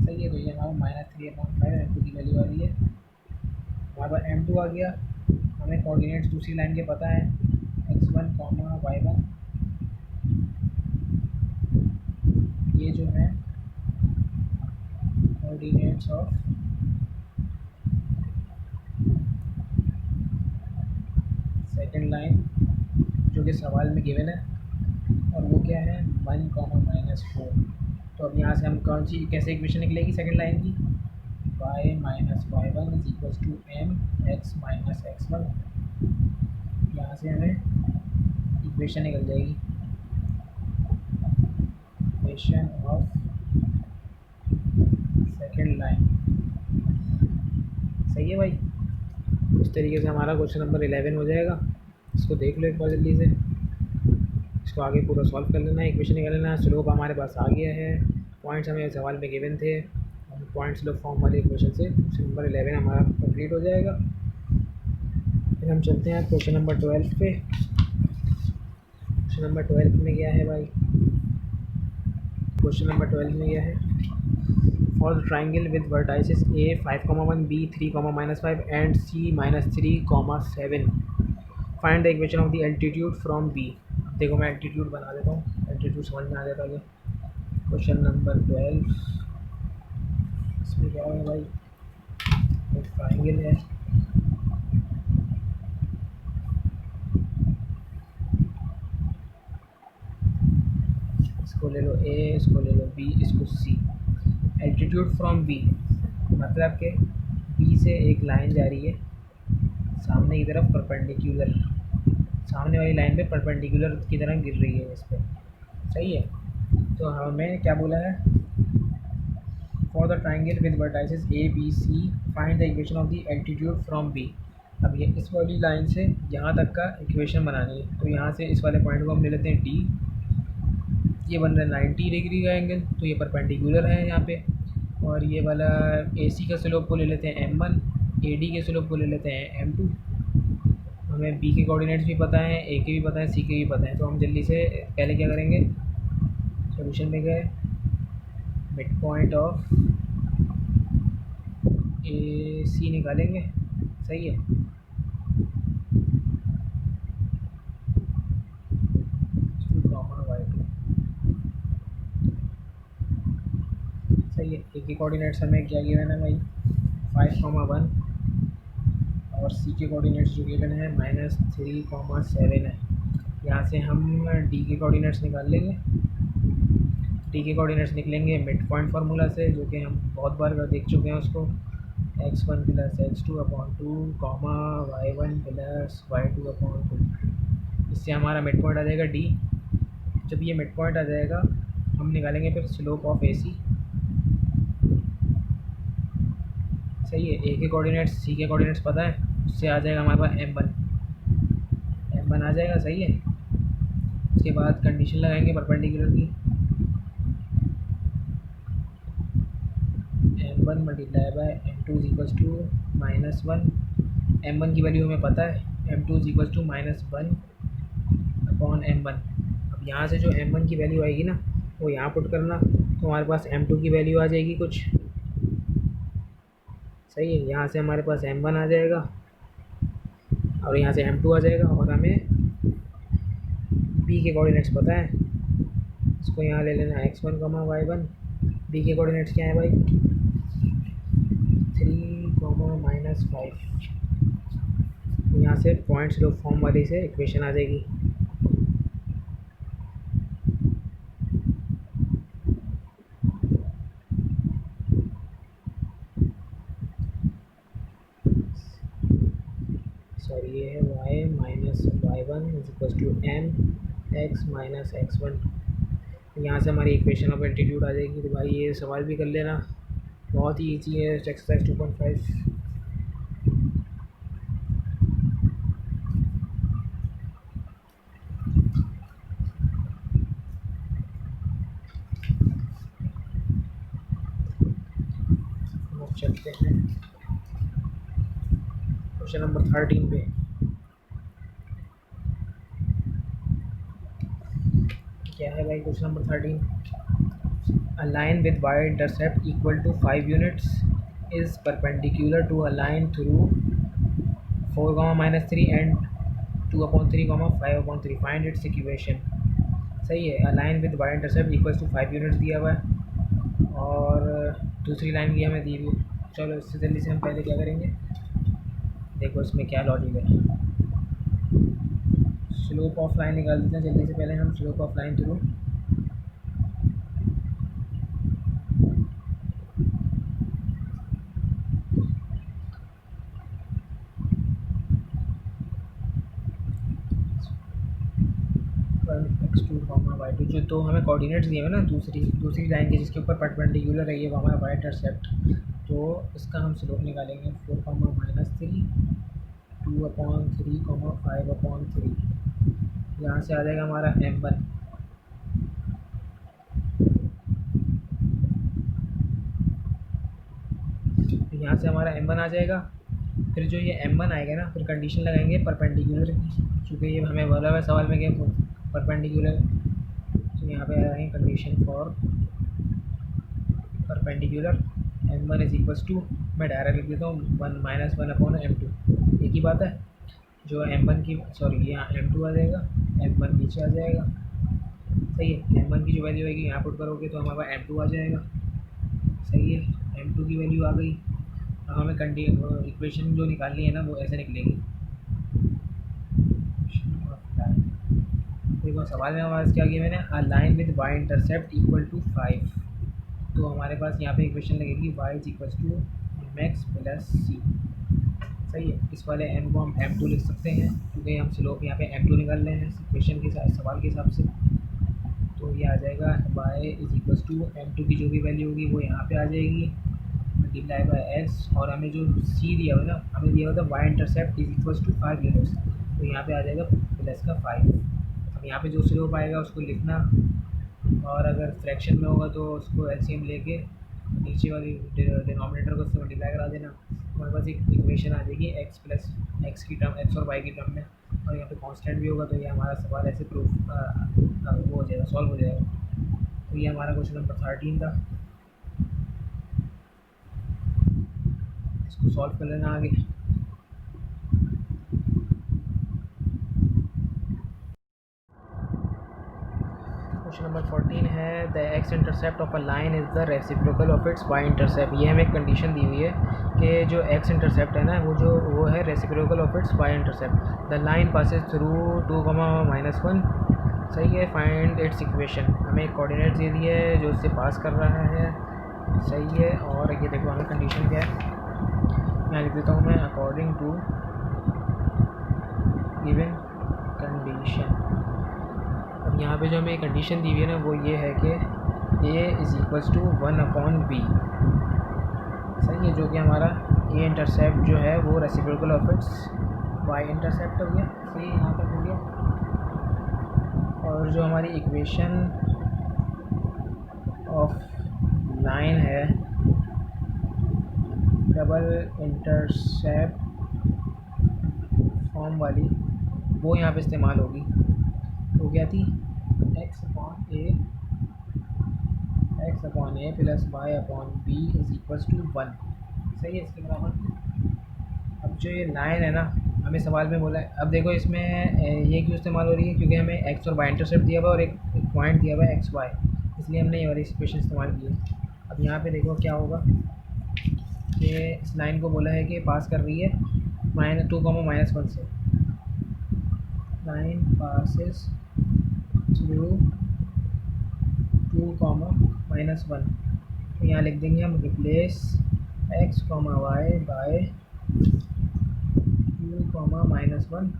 सही है। तो ये हमारा -3/5 m2 की वैल्यू आ रही है, हमारे पास m2 आ गया। हमें कोऑर्डिनेट्स दूसरी लाइन के पता है, x1, y1, ये जो है कोऑर्डिनेट्स ऑफ सेकंड लाइन जो कि सवाल में गिवन है, और वो क्या है 1, -4। तो अब यहाँ से हम कौन सी कैसे इक्वेशन निकलेगी सेकंड लाइन की, y minus y1 is equals to m x minus x1, यहाँ से हमें इक्वेशन निकल जाएगी, इक्वेशन ऑफ सेकंड लाइन, सही है भाई। इस तरीके से हमारा क्वेश्चन नंबर 11 हो जाएगा। इसको देख लो एक बार जल्दी से, इसको आगे पूरा सॉल्व कर लेना है, इक्वेशन निकाल लेना है। स्लोप हमारे पास आ गया है, पॉइंट्स हमें सवाल में गिवन थे, पॉइंट स्लोप फॉर्म वाले इक्वेशन से क्वेश्चन नंबर 11 हमारा कंप्लीट हो जाएगा। फिर हम चलते हैं क्वेश्चन नंबर 12 पे। क्वेश्चन नंबर 12 में क्या है भाई, क्वेश्चन नंबर 12 में क्या है, for the triangle with vertices a 5,1, b 3,-5 and c -3,7 find the equation of the altitude from b। देखो मैं एल्टीट्यूड बना देता हूँ, एल्टीट्यूड समझ में आ जाता है। क्वेश्चन नंबर 12, इसमें क्या है भाई, एक ट्राइंगल है, इसको ले लो a, इसको ले लो b, इसको c। एल्टीट्यूड फ्रॉम b मतलब कि b से एक लाइन जा रही है सामने की तरफ परपेंडिकुलर, सामने वाली लाइन पे परपेंडिकुलर की तरह गिर रही है इस पर, सही है। तो हमें क्या बोला है, for the triangle with vertices a b c find the equation of the altitude from b। अब ये इस वाली लाइन से यहाँ तक का इक्वेशन बनानी है, तो यहाँ से इस वाले पॉइंट को हम ले लेते हैं d, ये बन रहा है 90 डिग्री का एंगल, तो ये परपेंडिकुलर है यहाँ पे, और ये वाला AC का स्लोप को ले लेते हैं m1, AD के स्लोप को ले लेते हैं m2। हमें B के कोऑर्डिनेट्स भी पता है, A के भी पता है, C के भी पता है, तो हम जल्दी से पहले क्या करेंगे, सॉल्यूशन में गए, मिड पॉइंट ऑफ AC निकालेंगे, सही है। सही है। ए के कोऑर्डिनेट्स हमें क्या गिवन है भाई, 5,1, और सी के कोऑर्डिनेट्स जो गिवन है -3,7 है। यहाँ से हम डी के कोऑर्डिनेट्स निकाल लेंगे। डी के कोऑर्डिनेट्स निकलेंगे मिड पॉइंट फार्मूला से, जो कि हम बहुत बार देख चुके हैं उसको, x1 + x2/2 comma y1 + y2/2। इससे हमारा मिड पॉइंट आ जाएगा डी। जब ये मिड पॉइंट आ जाएगा हम निकालेंगे फिर स्लोप ऑफ ए सी। सही है। ए के कोऑर्डिनेट्स सी के कोऑर्डिनेट्स पता है, उससे आ जाएगा हमारे पास m1 आ जाएगा। सही है। उसके बाद कंडीशन लगाएंगे परपेंडिकुलर की, m1 × m2 = -1। m1 की वैल्यू हमें पता है, m2 = -1/m1। अब यहाँ से जो m1 की वैल्यू आएगी ना, वो यहाँ पुट करना, तो हमारे पास m2 की वैल्यू आ जाएगी कुछ। सही है। यहाँ से हमारे पास m1 आ जाएगा और यहाँ से m2 आ जाएगा, और हमें b के कोऑर्डिनेट्स पता है, इसको यहाँ ले लेना x1, y1। b के कोऑर्डिनेट्स क्या है भाई, 3, -5। यहाँ से पॉइंट स्लोप फॉर्म वाली से इक्वेशन आ जाएगी। सॉरी, ये है y - y1 = mx - x1। यहाँ से हमारी इक्वेशन ऑफ एल्टीट्यूड आ जाएगी। तो भाई ये सवाल भी कर लेना, बहुत ही ईजी है, एक्सरसाइज 2.5। अब चलते हैं क्वेश्चन नंबर 13 पे। क्या है भाई question number 13? A line with y-intercept equal to 5 units is perpendicular to a line through 4, -3 and 2/3, 5/3. Find its equation। सही है। A line with y-intercept equals to 5 units दिया हुआ है, और दूसरी लाइन भी हमें दी हुई। चलो इससे जल्दी से हम पहले क्या करेंगे, देखो इसमें क्या लॉजिक है। स्लोप ऑफ लाइन निकाल देते हैं जल्दी से। पहले हम slope of line through x2, y2, जो तो हमें कोऑर्डिनेट्स दिए हुए ना दूसरी लाइन के, जिसके ऊपर परपेंडिकुलर है ये हमारा वाई इंटरसेप्ट, तो इसका हम स्लोप निकालेंगे 4, -3, 2/3, 5/3। यहाँ से आ जाएगा हमारा m1। यहाँ से हमारा m1 आ जाएगा। फिर जो ये m1 आएगा ना, फिर कंडीशन लगाएंगे परपेंडिकुलर की, क्योंकि ये हमें बोला हुआ सवाल में कि परपेंडिकुलर, तो यहाँ पे आ जाएंगे कंडीशन फॉर परपेंडिकुलर। m1 = मैं डायरेक्ट लिख देता हूँ 1 - 1/m2। एक ही बात है। जो m1 की, सॉरी यहाँ m2 आ जाएगा, m1 नीचे आ जाएगा। सही है। m1 की जो वैल्यू आएगी यहाँ पुट करोगे तो हमारे पास m2 आ जाएगा। सही है। m2 की वैल्यू आ गई। अब हमें इक्वेशन जो निकालनी है ना, वो ऐसे निकलेगी। देखो सवाल में हमारे क्या किया मैंने, a line with y intercept equal to 5, तो हमारे पास यहाँ पे इक्वेशन लगेगी y = mx + c। सही है। इस वाले m को हम m2 लिख सकते हैं, क्योंकि हम स्लोप यहाँ पे m2 निकाल रहे हैं इक्वेशन के साथ, सवाल के हिसाब से। तो ये आ जाएगा y = m2 की जो भी वैल्यू होगी वो यहाँ पे आ जाएगी, मल्टीप्लाई बाय x। और हमें जो c दिया हुआ ना, हमें दिया हुआ था y इंटरसेप्ट = 5 यूनिट्स, तो यहाँ पे आ जाएगा +5। अब यहाँ पे जो स्लोप आएगा उसको लिखना, और अगर फ्रैक्शन में होगा तो उसको एलसीएम लेके नीचे वाली डिनोमिनेटर को उससे मल्टीप्लाई करा देना। हमारे पास एक इक्वेशन आ जाएगी x की टर्म, x और y की टर्म में, और यहाँ पे कांस्टेंट भी होगा, तो ये हमारा सवाल ऐसे प्रूफ वो हो जाएगा, सॉल्व हो जाएगा। तो ये हमारा क्वेश्चन नंबर 13 था। इसको सॉल्व कर लेना आगे। क्वेश्चन नंबर 14 है the x intercept of a line is the reciprocal of its y intercept. ये हमें एक कंडीशन दी हुई है कि जो एक्स इंटरसेप्ट है ना वो है reciprocal of its y intercept. The line passes through 2, -1। सही है। Find its equation. हमें एक कोऑर्डिनेट दे दिया है जो इससे पास कर रहा है। सही है। और ये देखो हमें कंडीशन क्या है, यहाँ लिख देता हूँ मैं, अकॉर्डिंग टू गिवन कंडीशन। अब यहाँ पे जो हमें कंडीशन दी हुई है ना वो ये है कि a is equals to 1/b। सही है। जो कि हमारा a इंटरसेप्ट जो है वो reciprocal of it's y intercept हो गया। सही है, यहाँ तक हो गया। और जो हमारी इक्वेशन ऑफ लाइन है डबल इंटरसेप्ट फॉर्म वाली, वो यहाँ पे इस्तेमाल होगी। तो क्या थी, x/a plus y/b is equals to 1। सही है, इसके बराबर। अब जो ये लाइन है ना, हमें सवाल में बोला है, अब देखो इसमें ये क्यों इस्तेमाल हो रही है, क्योंकि हमें x और y इंटरसेप्ट दिया हुआ है और एक पॉइंट दिया हुआ है x y, इसलिए हमने ये वाली इक्वेशन इस्तेमाल की है। अब यहाँ पे देखो क्या होगा कि इस लाइन को बोला है कि पास कर रही है -2, -1 से। Line passes through 2, -1। तो यहाँ लिख देंगे हम रिप्लेस x, y बाय 2, -1।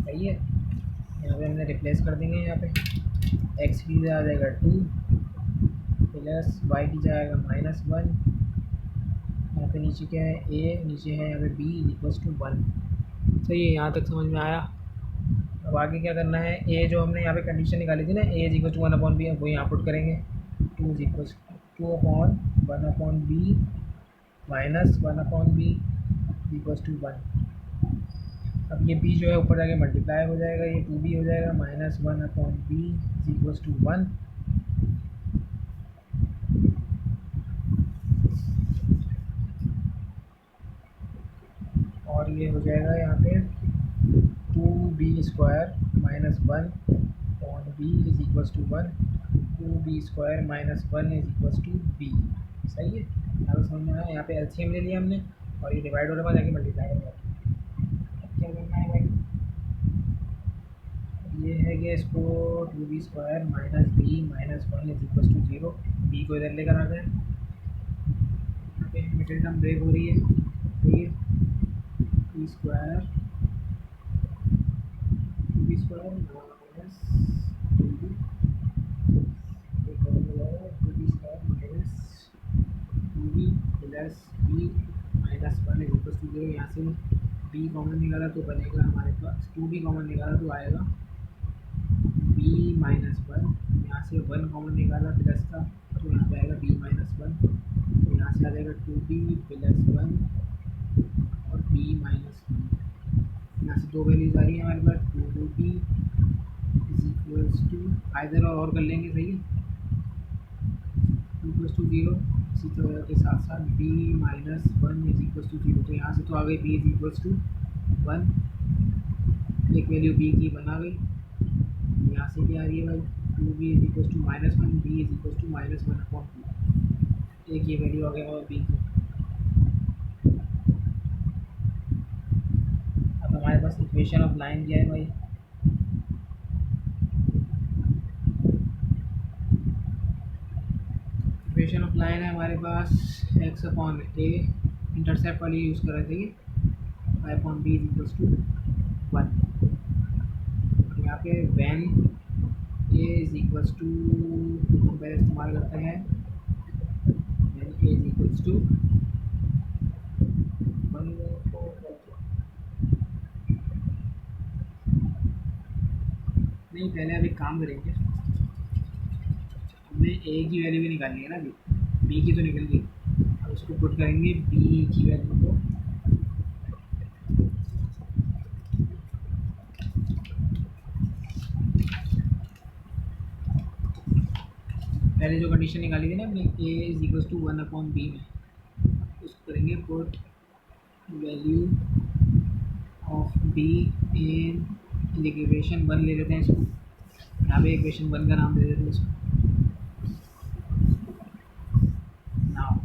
सही है। यहाँ पे हमने रिप्लेस कर देंगे। यहाँ पे x की जगह आ जाएगा 2 प्लस y की जाएगा -1। यहाँ पे नीचे क्या है, a, नीचे है यहाँ पे b इक्वल्स टू 1। सही है, यहाँ तक समझ में आया। अब आगे क्या करना है, a जो हमने यहाँ पे कंडीशन निकाली थी ना, a is equal to 1/b, वो यहाँ पुट करेंगे। 2 is equal to 2/1/b -1/b equals to 1। अब ये b जो है ऊपर जाके मल्टीप्लाई हो जाएगा, ये 2b हो जाएगा -1/b इक्वल्स टू 1। और ये हो जाएगा यहाँ पे 2b² -1/b is equals to 1। 2b² -1 is equals to b। सही है, यहाँ पे समझ में आया। यहाँ पे एलसीएम ले लिया हमने और ये डिवाइड होने के बाद जाके मल्टीप्लाई करना है। अब क्या करना है भाई, ये है कि इसको 2b² -b -1 is equals to 0। b को इधर लेकर आ गए, यहाँ पे मिडिल टर्म ब्रेक हो रही है। ठीक है, b² minus 2b, plus b -1 is equal to 0। यहाँ से b कॉमन निकाला तो बनेगा हमारे पास, 2b कॉमन निकाला तो आएगा b -1। यहाँ से 1 कॉमन निकाला प्लस का, तो यहाँ पे आएगा b -1। तो यहाँ से आ जाएगा 2b प्लस 1 और b -1। यहाँ से दो वैल्यूज आ रही है हमारे पास, 2b is equals to, either और कर लेंगे। सही है, इक्वल्स टू 0। इसी तरह के साथ साथ b -1 इज इक्वल्स टू 0। तो यहाँ से तो आ गई b इज इक्वल्स टू 1, एक वैल्यू b की बना गई। यहाँ से क्या आ रही है भाई, 2b is equals to -1, b is equals to -1/2। एक ये वैल्यू आ गया और b की। अब हमारे पास इक्वेशन ऑफ लाइन क्या है भाई, इक्वेशन ऑफ लाइन है हमारे पास x/a, इंटरसेप्ट वाली यूज़ कर रहे थे, y/b इज इक्वल्स टू 1। यहाँ पे when a is equals to, हम पहले इस्तेमाल करते हैं when a is equals to 1। नहीं, पहले अभी काम करेंगे, हमें a की वैल्यू भी निकालनी है ना, b की तो निकल गई। अब उसको पुट करेंगे b की वैल्यू को, पहले जो कंडीशन निकाली थी ना हमने a is equals to 1/b में, उसको करेंगे put value of b in equation 1 ले लेते हैं इसको। यहाँ पे इक्वेशन 1 का नाम दे देते हैं इसको। Now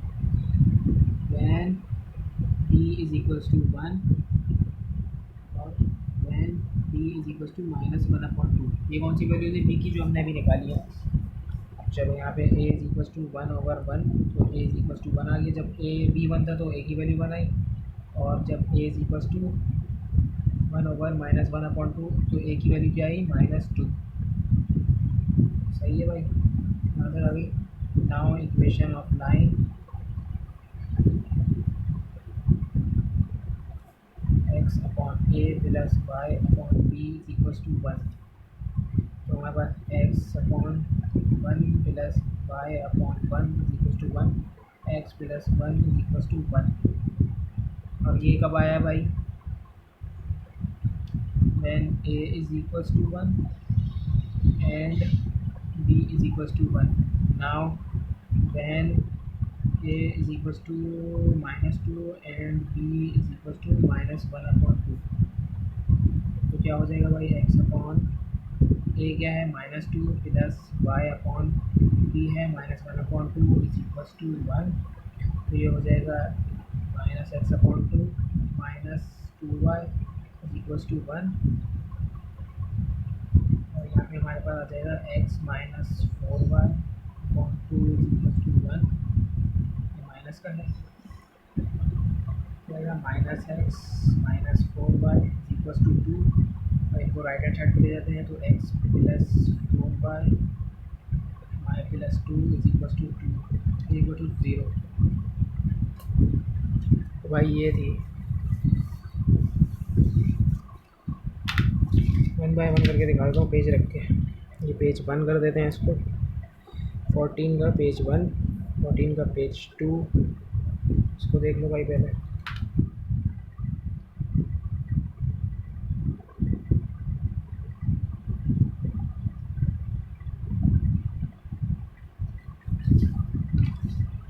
when d is equals to 1 और when d is equals to -1/2, ये कौन सी वैल्यू थी b की जो हमने अभी निकाली है। चलो यहाँ पे a इज इक्वल्स टू 1/1, तो a इज इक्वल्स टू 1 आ गया। जब a b1 था तो a की वैल्यू 1 आई, और जब a इज इक्वल्स टू 1/-1/2 तो a की वैल्यू क्या आई, -2। सही है भाई, यहाँ तक आ गई। Now equation of line x upon a plus y upon b is equals to 1, तो हमारे पास x upon 1 plus y upon 1 is equals to 1, x plus 1 is equals to 1। और ये कब आया भाई, when a is equals to 1 and b is equals to 1। now when a is equals to -2 and b is equals to -1/2, तो क्या हो जाएगा भाई, x अपॉन a क्या है -2 प्लस y अपॉन b है -1/2 इज इक्वल्स टू 1, तो ये हो जाएगा -x upon 2 -2y is equals to 1। और यहाँ पे हमारे पास आ जाएगा x -4y upon 2 is equals to 1, ये माइनस का है, जाएगा -x -4y is equals to 2, और इनको राइट हैंड साइड पे ले जाते हैं तो x plus 4y y plus 2 is equals to 2 equal to 0। तो भाई ये थी 1 बाय 1 करके दिखा देता हूँ पेज रख के। ये पेज 1 कर देते हैं इसको, 14 का पेज 1, 14 का पेज 2, इसको देख लो भाई पहले।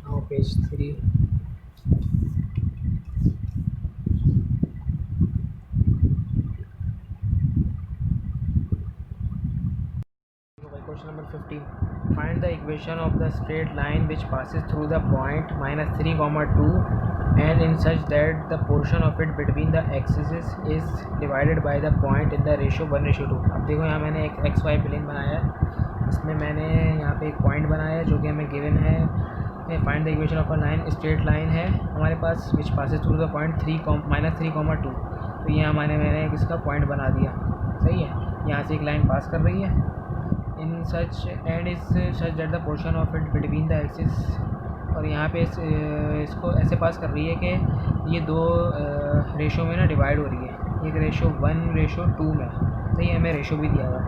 और page 3, question number 15, find the equation of the straight line which passes through the point -3, 2 and in such that the portion of it between the axes is divided by the point in the ratio 1:2। अब देखो यहाँ मैंने एक x Y plane बनाया है, इसमें मैंने यहाँ पे एक पॉइंट बनाया है जो कि हमें गिवन है। Find the equation of a line, straight line है हमारे पास which passes through the point -3, 2, तो ये मैंने इसका पॉइंट बना दिया। सही है, यहाँ से एक लाइन पास कर रही है in such and is such that the portion of it between the axis, और यहाँ पे इसको ऐसे पास कर रही है कि ये दो रेशो में ना डिवाइड हो रही है, एक रेशो 1:2 में। सही है, हमें रेशो भी दिया हुआ है।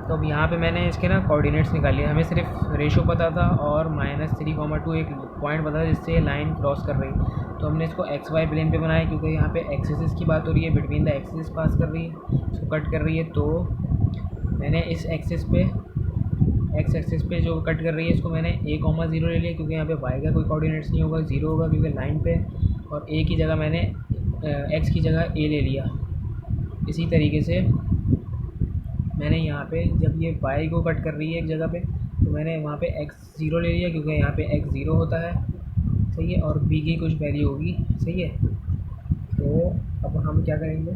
तो अब यहाँ पे मैंने इसके ना कोऑर्डिनेट्स निकाले, हमें सिर्फ रेशो पता था और -3, 2 एक पॉइंट पता था जिससे ये लाइन क्रॉस कर रही। तो हमने इसको एक्स वाई प्लेन पे बनाया क्योंकि यहाँ पे एक्सिस की बात हो रही है, बिटवीन द एक्सिस पास कर रही है, इसको कट कर रही है। तो मैंने इस एक्सिस पे एक्स एक्सिस पे जो कट कर रही है इसको मैंने a,0 ले लिया क्योंकि यहाँ पे y का कोई कोऑर्डिनेट्स नहीं होगा, 0 होगा क्योंकि लाइन पे, और a की जगह मैंने x की जगह a ले लिया। इसी तरीके से मैंने यहाँ पे जब ये y को कट कर रही है एक जगह पे तो मैंने वहाँ पे x0 ले लिया क्योंकि यहाँ पे x0 होता है। सही है, और b की कुछ वैल्यू होगी। सही है, तो अब हम क्या करेंगे,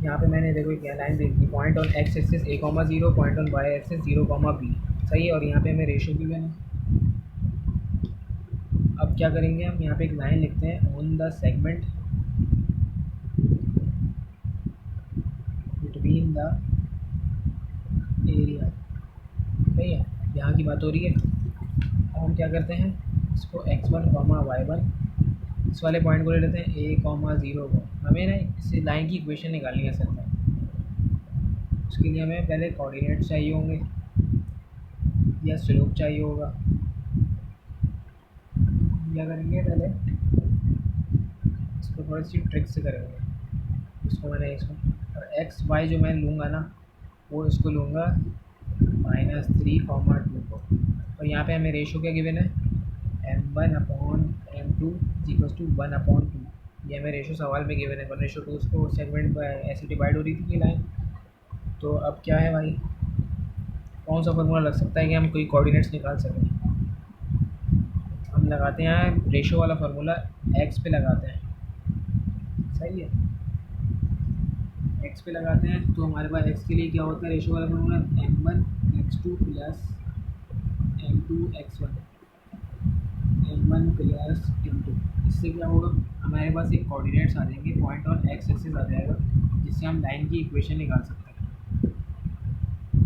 यहाँ पे मैंने देखो क्या लाइन देख दी, point on X axis a,0, point on Y axis 0, b। सही है, और यहाँ पे हमें रेशो भी लेना। अब क्या करेंगे, हम यहाँ पे एक लाइन लिखते हैं, on the segment between the area. सही है, यहाँ की बात हो रही है। अब हम क्या करते हैं, इसको x1, y1 इस वाले पॉइंट को ले लेते हैं a,0 को। हमें ना इस लाइन की इक्वेशन निकालनी है असल में, उसके लिए हमें पहले कोऑर्डिनेट्स चाहिए होंगे या स्लोप चाहिए होगा। क्या करेंगे, पहले इसको थोड़ी सी ट्रिक से करेंगे। इसको मैंने इसको और एक्स वाई जो मैं लूँगा ना वो इसको लूँगा -3, 2 को, और यहाँ पे हमें रेशो क्या गिवन है, m1/m2 = 1/2। ये हमें रेशो सवाल में गिवन है, 1:2 उसको सेगमेंट पर ऐसे डिवाइड हो रही थी कि लाइन। तो अब क्या है भाई, कौन सा फार्मूला लग सकता है कि हम कोई कोऑर्डिनेट्स निकाल सकें। हम लगाते हैं रेशो वाला फार्मूला, एक्स पे लगाते हैं। सही है, एक्स पे लगाते हैं तो हमारे पास एक्स के लिए क्या होता है, रेशो वाला formula m1 x2 plus m2 x1, m1 plus m2। इससे क्या होगा, हमारे पास एक कोऑर्डिनेट्स आ जाएंगे, पॉइंट और एक्स एक्सिस आ जाएगा, जिससे हम लाइन की इक्वेशन निकाल सकते हैं।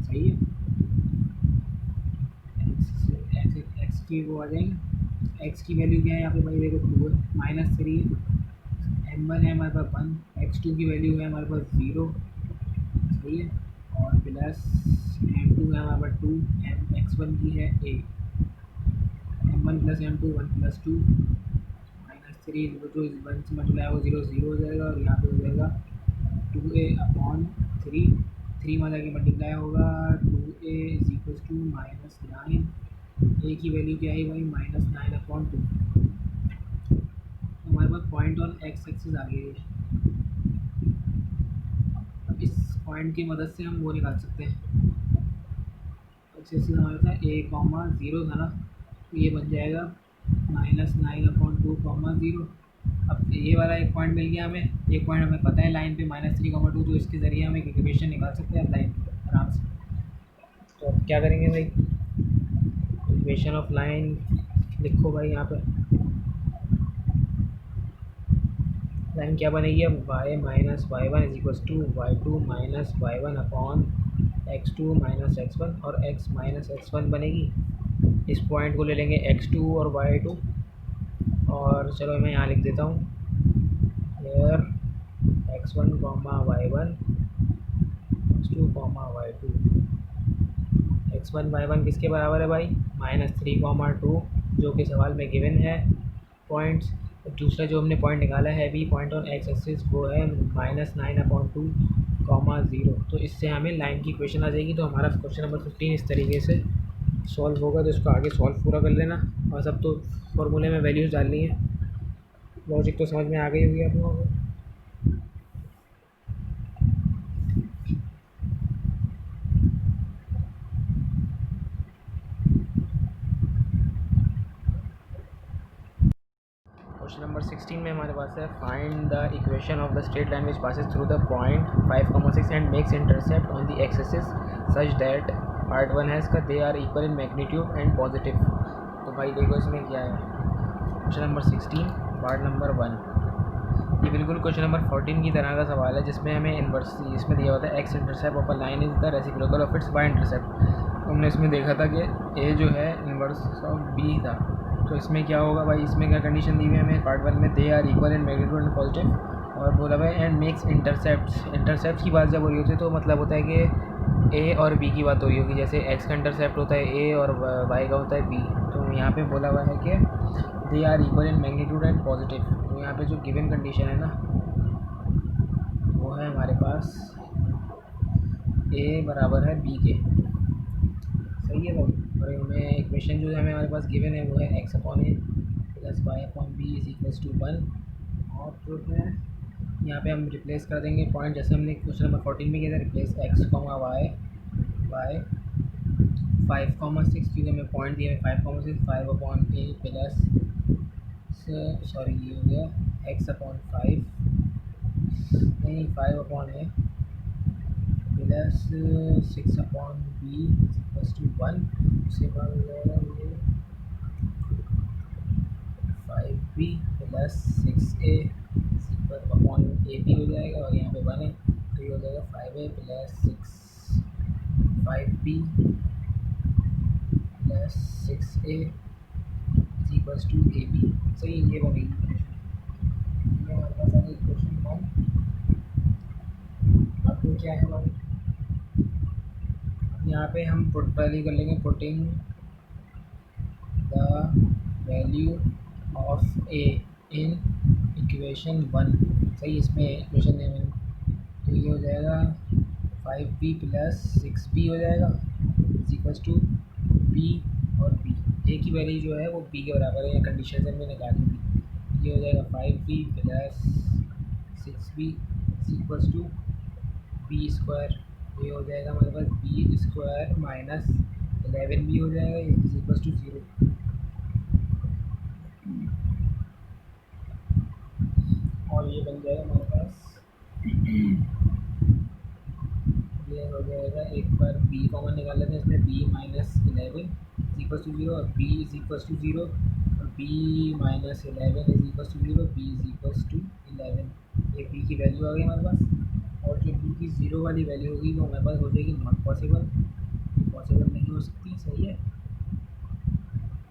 सही है, एक्स की वो आ जाएंगे, एक्स की वैल्यू क्या है यहाँ पे भाई, देखो 2 है, -3 है, m1 है हमारे पास 1, x2 की वैल्यू है हमारे पास 0। सही है, और प्लस m2 है हमारे पास 2, x1 की है a, m1 plus m2 1 plus 2 -3, जो 1 से मल्टीप्लाई होगा 0 0 हो जाएगा, और यहाँ पे हो जाएगा 2a/3, 3 में जाके मल्टीप्लाई होगा, 2a इज इक्वल टू -9, ए की वैल्यू क्या है भाई, -9/2। हमारे पास पॉइंट और एक्स एक्सिस आ गई है। अब इस पॉइंट की मदद से हम वो निकाल सकते हैं, एक्सिस हमारे पास a,0 था ना, तो ये बन जाएगा -9/2, 0। अब ये वाला एक पॉइंट मिल गया हमें, एक पॉइंट हमें पता है लाइन पे -3,2, तो इसके ज़रिए हम एक इक्वेशन निकाल सकते हैं लाइन आराम से। तो अब क्या करेंगे भाई, इक्वेशन ऑफ लाइन लिखो भाई, यहाँ पे लाइन क्या बनेगी अब, y minus y1 is equal to y2 minus y1 upon x2 minus x1, और x माइनस x1 बनेगी। इस पॉइंट को ले लेंगे x2 और y2, और चलो मैं यहाँ लिख देता हूँ, hair x1 comma y1, x2 comma y2। x1 y1 किसके बराबर है भाई, -3,2, जो कि सवाल में गिवन है पॉइंट्स। दूसरा जो हमने पॉइंट निकाला है भी पॉइंट ऑन एक्स एक्सिस, वो है -9/2, 0। तो इससे हमें लाइन की इक्वेशन आ जाएगी। तो हमारा क्वेश्चन नंबर 15 इस तरीके से सॉल्व होगा। तो इसको आगे सॉल्व पूरा कर लेना, और सब तो फॉर्मूले में वैल्यूज़ डालनी है। लॉजिक तो समझ में आ गई होगी आप लोगों को। क्वेश्चन नंबर 16 में हमारे पास है, find the equation of the straight line which passes through the point 5,6 and makes intercept on the X axis such that part 1 has का they are equal in magnitude and positive. तो भाई देखो इसमें क्या है, क्वेश्चन नंबर 16 पार्ट नंबर 1, ये बिल्कुल question number 14 की तरह का सवाल है, जिसमें हमें इन्वर्स, इसमें दिया होता है x intercept of a line is the reciprocal of its y intercept. हमने इसमें देखा था कि ए जो है इन्वर्स ऑफ बी था। तो इसमें क्या होगा भाई, इसमें क्या कंडीशन दी हुई है हमें, पार्ट 1 में they are equal in magnitude and positive, और बोला भाई एंड मेक्स इंटरसेप्ट की बात जब हो रही होती है तो मतलब होता है कि ए और बी की बात हो रही होगी। जैसे एक्स का इंटरसेप्ट होता है ए और वाई का होता है बी। तो यहाँ पे बोला हुआ है कि they are equal in magnitude and positive. तो यहाँ पे जो गिवन कंडीशन है ना, वो है हमारे पास ए बराबर है बी के। सही है भाई, और हमें इक्वेशन जो है हमारे पास गिवन है वो है x upon a plus y upon b is equals to 1। और जो है यहाँ पे हम रिप्लेस कर देंगे पॉइंट, जैसे हमने क्वेश्चन नंबर 14 में किया था, replace x comma y by 5,6, क्योंकि हमें पॉइंट दिया है 5,6, 5 अपॉन ए प्लस, सॉरी ये हो गया एक्स अपॉन 5, नहीं 5 upon a plus 6 upon b equals to 1। उसके बाद हो जाएगा ये 5b plus 6a equal upon a b हो जाएगा, और यहाँ पे 1 है तो ये हो जाएगा 5a plus 5b plus 6a equals to A b. सही, ये बनेगी इक्वेशन, ये हमारे पास आ गई इक्वेशन 1। अब तो क्या है भाई, यहाँ पे हम पुट वैल्यू कर लेंगे, putting the value of A in equation 1। सही, इसमें इक्वेशन है, तो ये हो जाएगा 5b प्लस 6b हो जाएगा इज इक्वल्स टू b, और b ए की वैल्यू जो है वो b के बराबर है, या कंडीशन से हमने निकाली थी। ये हो जाएगा 5b plus 6b is equals to b square. ये हो जाएगा हमारे पास बी स्क्वायर माइनस 11 बी हो जाएगा, इज इक्वल टू 0। और ये बन जाएगा हमारे पास, ये हो जाएगा, एक बार बी कॉमन निकाल लेते हैं इसमें, b minus 11 is equal to 0 और बी इज इक्वल टू 0 और b minus 11 is equal to 0, b is equal to 11। ये बी की वैल्यू आ गई हमारे पास। और जो बी की 0 वाली वैल्यू होगी वो हमारे पास हो जाएगी नॉट पॉसिबल, पॉसिबल नहीं हो सकती। सही है,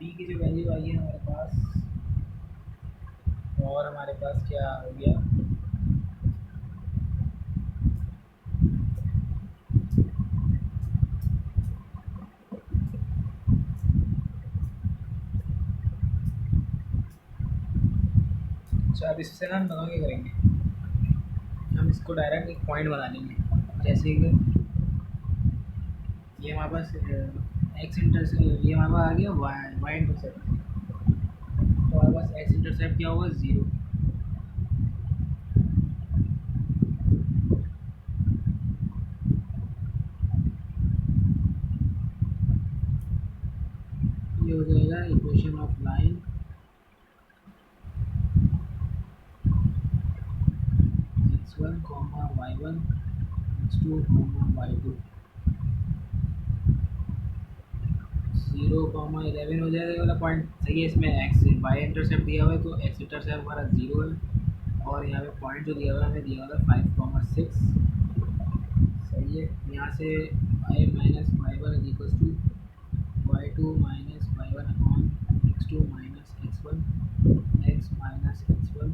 बी की जो वैल्यू आई है हमारे पास, और हमारे पास क्या हो गया, अच्छा अब इससे ना हम दोनों क्या करेंगे, हम इसको डायरेक्ट एक पॉइंट बना लेंगे। जैसे कि ये हमारे पास एक्स इंटरसेप्ट, ये हमारे पास आ गया वाई वाई इंटरसेप्ट, तो हमारे पास एक्स इंटरसेप्ट क्या होगा, 0। ये हो जाएगा equation of line x1 comma y1 x2 comma y2 0,11 हो जाएगा ये वाला पॉइंट। सही है, इसमें एक्स वाई इंटरसेप्ट दिया हुआ है तो एक्स इंटरसेप्ट हमारा 0 है, और यहाँ पे पॉइंट जो दिया हुआ है हमें दिया हुआ है 5,6। सही है, यहाँ से y minus y one is equal to y2 minus y1 upon x2 minus x1 x minus x1।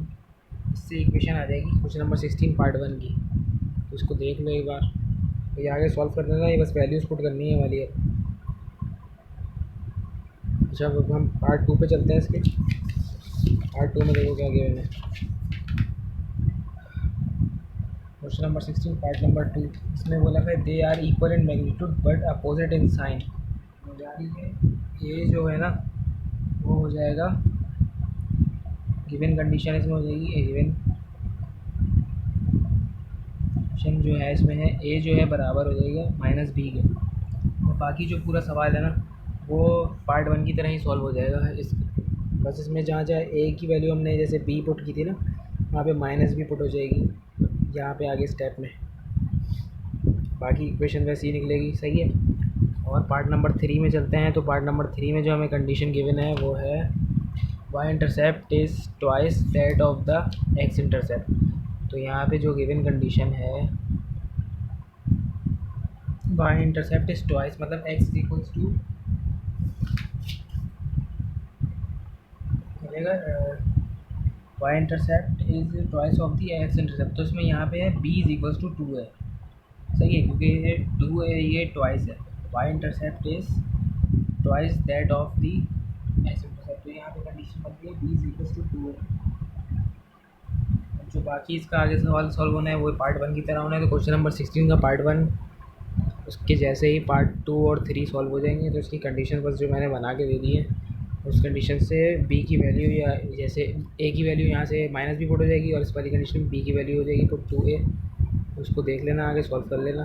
इससे इक्वेशन आ जाएगी क्वेश्चन नंबर 16 पार्ट 1 की, तो इसको देख लो एक बार, तो ये आगे सॉल्व कर देना, ये बस वैल्यूज़ पुट करनी है वाली है। अच्छा अब हम पार्ट 2 पे चलते हैं इसके। पार्ट 2 में देखो क्या गिवन है, क्वेश्चन नंबर 16 पार्ट नंबर 2। इसमें बोला है they are equal in magnitude but opposite in sign. यानी कि ये जो है ना वो हो जाएगा, गिवन कंडीशन इसमें हो जाएगी, गिवन कंडीशन जो है इसमें है ए जो है बराबर हो जाएगा माइनस बी के, और बाकी जो पूरा सवाल है ना वो पार्ट 1 की तरह ही सॉल्व हो जाएगा। इस बस इसमें जहाँ जहाँ ए की वैल्यू हमने जैसे बी पुट की थी ना, वहाँ पे माइनस भी पुट हो जाएगी यहाँ पे आगे स्टेप में, बाकी इक्वेशन वैसे ही निकलेगी। सही है, और पार्ट नंबर 3 में चलते हैं। तो पार्ट नंबर 3 में जो हमें कंडीशन गिवन है वो है y intercept is twice that of the x intercept. तो यहाँ पे जो गिवन कंडीशन है वाई इंटरसेप्ट इज़ ट्वाइस, मतलब एक्स इज इक्वल्स टू मिलेगा y intercept is twice of the x intercept. तो इसमें यहाँ पे है बी इज इक्वल्स टू 2 है। सही है, क्योंकि ये 2 है, ये ट्वाइस है, y intercept is twice that of the x intercept. तो यहाँ पे कंडीशन बनती है बी इज इक्वल्स टू 2 है। जो बाकी इसका आगे सवाल सॉल्व होना है वो पार्ट 1 की तरह होना है। तो क्वेश्चन नंबर 16 का पार्ट 1 उसके जैसे ही पार्ट 2 और 3 सॉल्व हो जाएंगे, तो इसकी कंडीशन बस जो मैंने बना के दे दी है, उस कंडीशन से बी की वैल्यू, या जैसे ए की वैल्यू यहाँ से माइनस बी पुट हो जाएगी, और इस वाली कंडीशन में बी की वैल्यू हो जाएगी पुट 2a। उसको देख लेना, आगे सॉल्व कर लेना।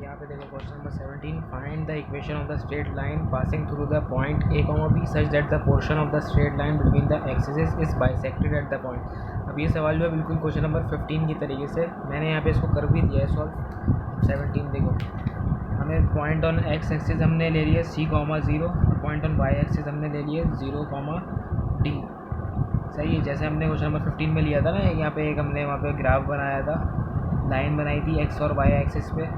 यहाँ पे देखो question number 17, find the equation of the straight line passing through the point a, b such that the portion of the straight line between the axis is bisected at the point. अब ये सवाल जो है बिल्कुल question number 15 की तरीके से मैंने यहाँ पे इसको कर भी दिया है सॉल्व। 17 देखो, हमें पॉइंट ऑन एक्स एक्सिस हमने ले लिया c,0, point on Y axis हमने ले लिए 0,d। सही है, जैसे हमने क्वेश्चन नंबर 15 में लिया था ना, यहाँ पे एक हमने वहाँ पे ग्राफ बनाया था, लाइन बनाई थी एक्स और वाई एक्सिस पे,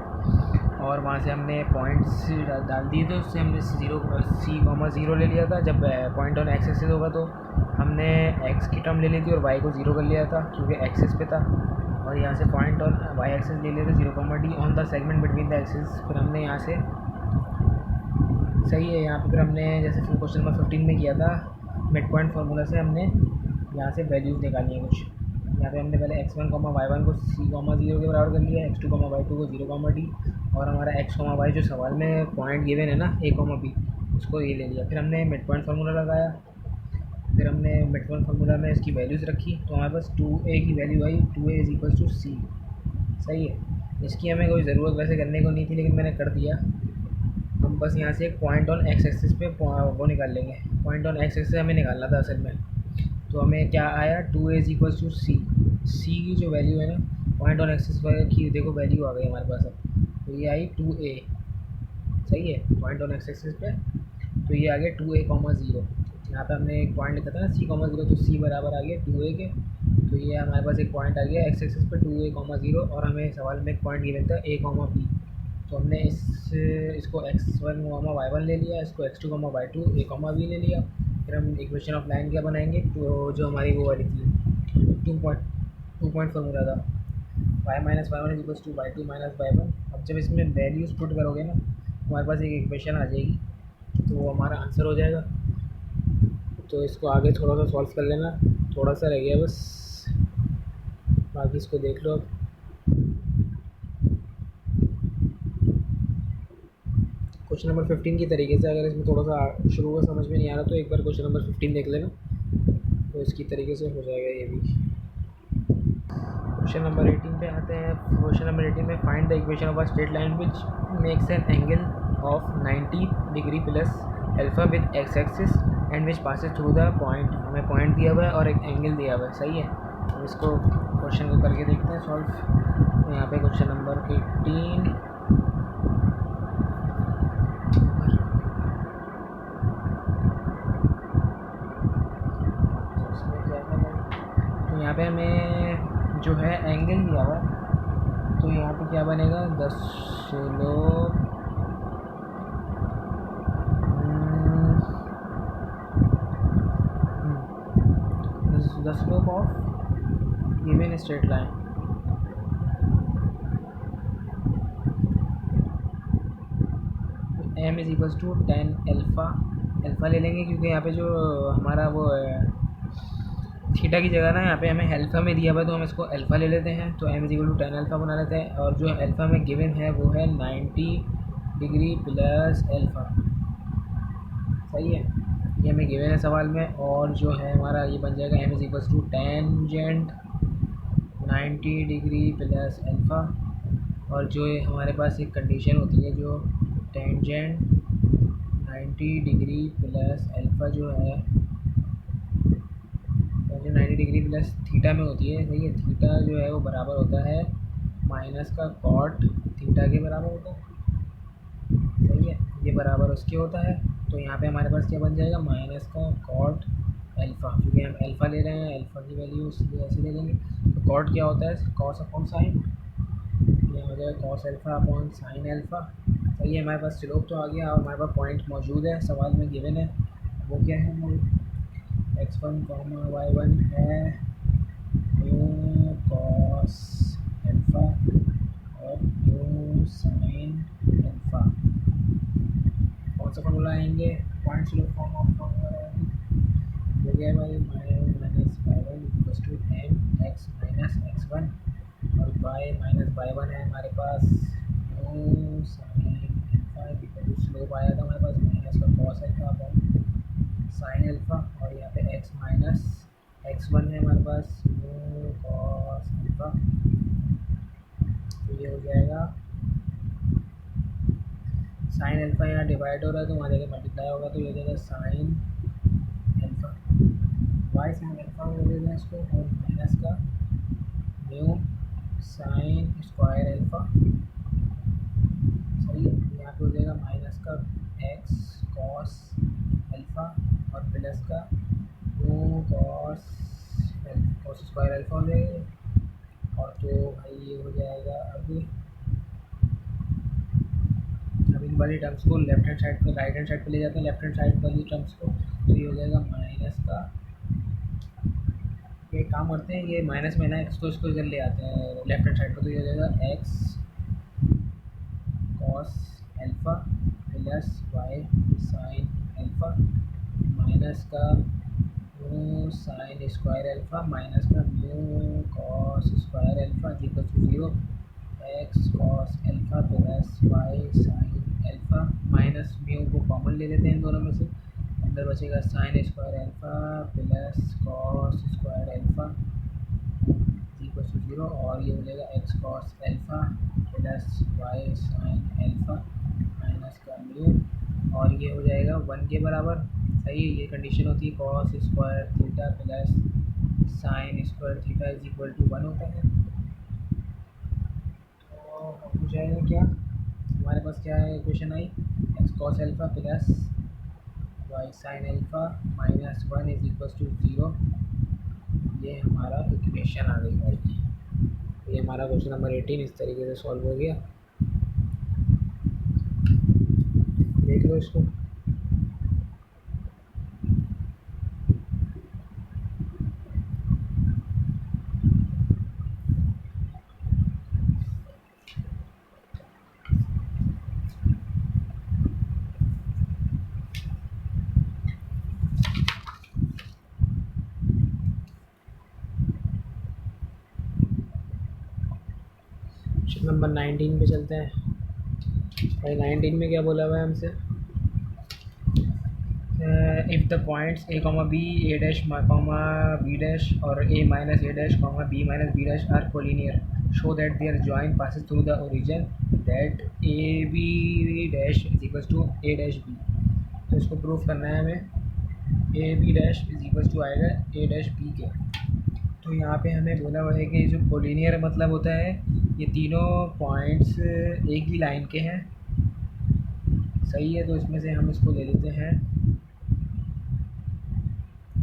और वहाँ से हमने पॉइंट्स डाल दिए थे, उससे हमने c,0 ले लिया था। जब पॉइंट ऑन एक्स एक्सिस होगा तो हमने एक्स की टर्म ले ली थी और वाई को 0 कर लिया था क्योंकि एक्सिस पे था, और यहाँ से पॉइंट ऑन वाई एक्सिस ले लिए थे 0,d on the segment between the axis. फिर हमने यहाँ से, सही है, यहाँ पे फिर हमने जैसे फिर क्वेश्चन नंबर 15 में किया था, मिड पॉइंट फार्मूला से हमने यहाँ से वैल्यूज़ निकाली हैं कुछ। यहाँ पे हमने पहले x1, y1 को c,0 के बराबर कर लिया, x2, y2 को 0,d, और हमारा x, y जो सवाल में पॉइंट गिवन है ना a, b, उसको ये ले लिया। फिर हमने मिड पॉइंट फार्मूला लगाया, फिर हमने मिड पॉइंट फार्मूला में इसकी वैल्यूज़ रखी, तो हमारे पास 2a की वैल्यू आई, 2a is equal to c। सही है, इसकी हमें कोई ज़रूरत वैसे करने को नहीं थी, लेकिन मैंने कर दिया। हम बस यहाँ से एक पॉइंट ऑन एक्स एक्सिस पे वो निकाल लेंगे। पॉइंट ऑन एक्स एक्सिस हमें निकालना था असल में। तो हमें क्या आया, 2a इज इक्वल्स टू सी। सी की जो वैल्यू है ना पॉइंट ऑन एक्सिस पर की, देखो वैल्यू आ गई हमारे पास अब। तो ये आई 2a, सही है, पॉइंट ऑन एक्स एक्सिस पे। तो ये आ गया 2a,0। यहाँ पे हमने एक पॉइंट लिखा था ना c,0, तो c बराबर आ गया 2a के। तो ये हमारे पास एक पॉइंट आ गया एक्स एक्सिस पे 2a,0, और हमें सवाल में एक पॉइंट गिवन था a,b। तो हमने इसको x1, y1 ले लिया, इसको x2, y2, a,b ले लिया। फिर हम इक्वेशन ऑफ लाइन क्या बनाएंगे, तो जो हमारी वो वाली थी, टू पॉइंट फार्मूला था, y minus y one equals to y2 minus y1। अब जब इसमें वैल्यूज पुट करोगे ना, हमारे पास एक इक्वेशन आ जाएगी, तो वो हमारा आंसर हो जाएगा। तो इसको आगे थोड़ा सा सॉल्व कर लेना, थोड़ा सा रह गया बस, बाकी इसको देख लो अब। क्वेश्चन नंबर 15 की तरीके से, अगर इसमें थोड़ा सा शुरू में समझ में नहीं आ रहा तो एक बार क्वेश्चन नंबर 15 देख लेना, तो इसकी तरीके से हो जाएगा ये भी। क्वेश्चन नंबर 18 पे आते हैं। क्वेश्चन नंबर 18 में find the equation of a straight line which makes an angle of 90 degree plus alpha with x axis and which passes through the point. हमें पॉइंट दिया हुआ है और एक एंगल दिया हुआ है, सही है। तो इसको क्वेश्चन को करके देखते हैं सॉल्व। यहाँ पे क्वेश्चन नंबर 18 यहाँ पे हमें जो है एंगल दिया हुआ है, तो यहाँ पे क्या बनेगा, 10 लोग 10 लोग of given straight line. M is equals to 10 alpha ले लेंगे, क्योंकि यहाँ पे जो हमारा वो थीटा की जगह ना यहाँ पे हमें अल्फ़ा में दिया हुआ है, तो हम इसको अल्फ़ा ले लेते हैं। तो m is equal to 10 alpha बना लेते हैं, और जो अल्फ़ा में गिवन है वो है 90 डिग्री प्लस अल्फ़ा, सही है, ये हमें गिवन है सवाल में। और जो है हमारा ये बन जाएगा m is equals to tangent 90 degree plus alpha. और जो हमारे पास एक कंडीशन होती है, जो टेंजेंट 90 डिग्री प्लस अल्फ़ा जो है, जो 90 डिग्री प्लस थीटा में होती है, सही है, थीटा जो है वो बराबर होता है माइनस का कॉट थीटा के बराबर होता है, सही है, ये बराबर उसके होता है। तो यहाँ पे हमारे पास क्या बन जाएगा, माइनस का कॉट अल्फ़ा, क्योंकि हम अल्फ़ा ले रहे हैं, अल्फ़ा की वैल्यू इसलिए ऐसे ले लेंगे। तो कॉट क्या होता है, कॉस अपॉन साइन, ये हो जाएगा cos alpha upon sine alpha, सही है। हमारे पास स्लोप तो आ गया, और हमारे पास पॉइंट मौजूद है, सवाल में गिवन है, वो क्या है, x1, y1 है न्यू कॉस अल्फ़ा और न्यू साइन अल्फ़ा। कौन सा फॉर्मूला आएंगे, point slope form of formula हो गया भाई, minus y1 equals to M X minus x1, और y माइनस y1 है हमारे पास new sine alpha equal to slope आया था हमारे पास माइनस का cos alpha upon sine alpha, और यहाँ पे x माइनस x1 है हमारे पास न्यू कॉस अल्फ़ा। तो ये हो जाएगा साइन अल्फ़ा, यहाँ डिवाइड हो रहा है तो वहाँ जगह मल्टीप्लाई होगा, तो ये हो जाएगा sine alpha, y sine alpha में दे दें इसको, और माइनस का न्यू साइन स्क्वायर अल्फ़ा, सही है। यहाँ पे हो जाएगा माइनस का एक्स कॉस अल्फ़ा और प्लस का न्यू कॉस स्क्वायर अल्फ़ा हो जाएगा। और तो भाई ये हो जाएगा अब इन वाली टर्म्स को लेफ्ट हैंड साइड पे, राइट हैंड साइड पे ले जाते हैं, लेफ्ट हैंड साइड वाली टर्म्स को, तो ये हो जाएगा माइनस का, ये काम करते हैं, ये माइनस में ना एक्स को इसको इधर ले आते हैं लेफ्ट हैंड साइड पर, तो ये हो जाएगा x cos alpha plus y sine alpha minus का mu sine square alpha minus का mu cos square alpha equal to 0, x cos alpha plus y sine alpha minus mu को common ले लेते हैं इन दोनों में से, अंदर बचेगा sine square alpha plus cos square alpha equal to 0, और ये हो जाएगा x cos alpha plus y sine alpha minus का म्यू, और ये हो जाएगा 1 के बराबर। सही, ये कंडीशन होती है cos square theta plus sine square theta is equal to 1 होता है। तो हो जाएगा क्या, हमारे पास क्या है इक्वेशन आई, x cos alpha plus y sine alpha minus 1 is equal to 0। ये हमारा इक्वेशन आ गई भाई। ये हमारा क्वेश्चन नंबर 18 इस तरीके से सॉल्व हो गया। देख लो इसको। क्वेश्चन नंबर 19 पे चलते हैं भाई। 19 में क्या बोला हुआ है हमसे, if the points a comma b, a dash comma b dash और a minus a dash comma b minus b dash are collinear, show that their join passes through the origin that a b dash is equal to a dash b। तो इसको proof करना है हमें, a b dash is equal to आएगा a dash b के। तो यहाँ पे हमें बोला हुआ है कि जो कोलिनियर मतलब होता है, ये तीनों पॉइंट्स एक ही लाइन के हैं। सही है, तो इसमें से हम इसको ले लेते हैं।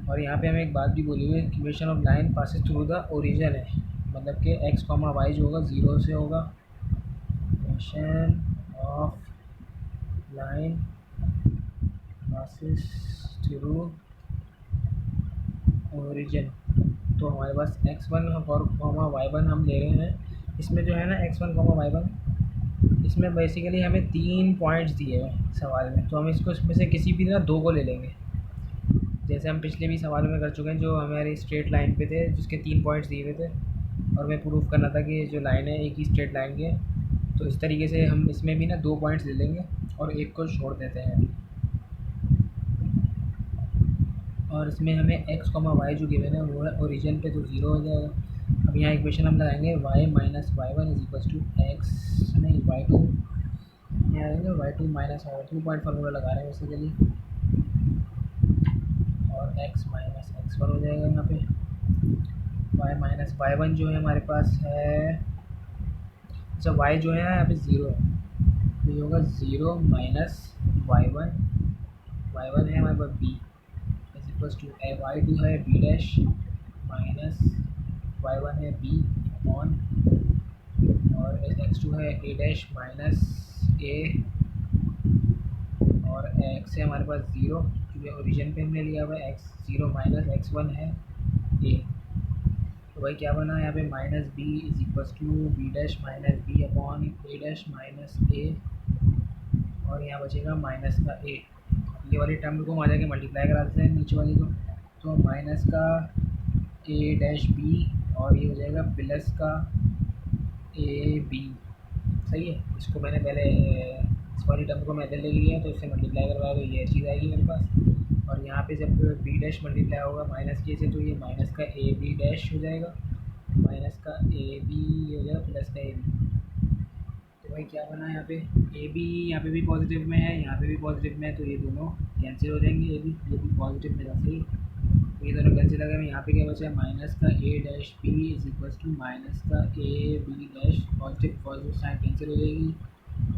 और यहाँ पे हमें एक बात भी बोली हुई है, equation of line passes through the origin है, मतलब कि एक्स कॉमा वाई जो होगा 0 से होगा। Equation of line passes through origin, तो हमारे पास x1 और कॉमा y1 हम ले रहे हैं। इसमें जो है ना x1 कॉमा y1, इसमें बेसिकली हमें 3 पॉइंट्स दिए हुए सवाल में, तो हम इसको इसमें से किसी भी ना 2 को ले लेंगे, जैसे हम पिछले भी सवालों में कर चुके हैं, जो हमारी स्ट्रेट लाइन पे थे जिसके 3 पॉइंट्स दिए हुए थे, और मैं प्रूफ करना था कि जो लाइन है एक ही स्ट्रेट लाइन की है। तो इस तरीके से हम इसमें भी ना 2 पॉइंट्स ले लेंगे और एक को छोड़ देते हैं। और इसमें हमें x कॉमा वाई जो गिवन है वो है ओरिजिन पे, तो 0 हो जाएगा। अब यहाँ इक्वेशन हम लगाएंगे y minus y one is equal to x नहीं y2, यहाँ आएंगे y2 minus y2 point formula लगा रहे हैं बेसिकली, और x माइनस x1 हो जाएगा यहाँ पे। y माइनस y1 जो है हमारे पास है, अच्छा y जो है यहाँ पे 0 है, तो ये होगा 0 माइनस y1 है हमारे पास b इक्वल्स टू y2 है b डैश माइनस y1 है b ऑन, और x2 है a डैश माइनस a, और x है हमारे पास 0 क्योंकि ओरिजिन पे हमने लिया हुआ है, x0 माइनस x1 है a। तो भाई क्या बना यहाँ पे, minus b is equals to b dash minus b upon a dash minus a, और यहाँ बचेगा माइनस का a। ये वाली टर्म को हम आ जाके मल्टीप्लाई करा देते हैं नीचे वाली को, तो माइनस का a डैश b और ये हो जाएगा प्लस का a b। सही है, इसको मैंने पहले इस वाली टर्म को मैं इधर ले लिया, तो इससे मल्टीप्लाई करवाया तो ये चीज़ आएगी मेरे पास। और यहाँ पे जब b डैश मल्टीप्लाई होगा माइनस के से, तो ये माइनस का a b डैश हो जाएगा, माइनस का a b हो जाएगा प्लस का a b। तो भाई क्या बना यहाँ पे, ए बी यहाँ पे भी पॉजिटिव में है, यहाँ पे भी पॉजिटिव में है, तो ये दोनों कैंसिल हो जाएंगे, ये भी पॉजिटिव में था। सही, तो ये दोनों कैंसिल लगे। यहाँ पे क्या बचा है, माइनस का A dash B is equal to minus का A B dash, positive sign cancel हो जाएगी,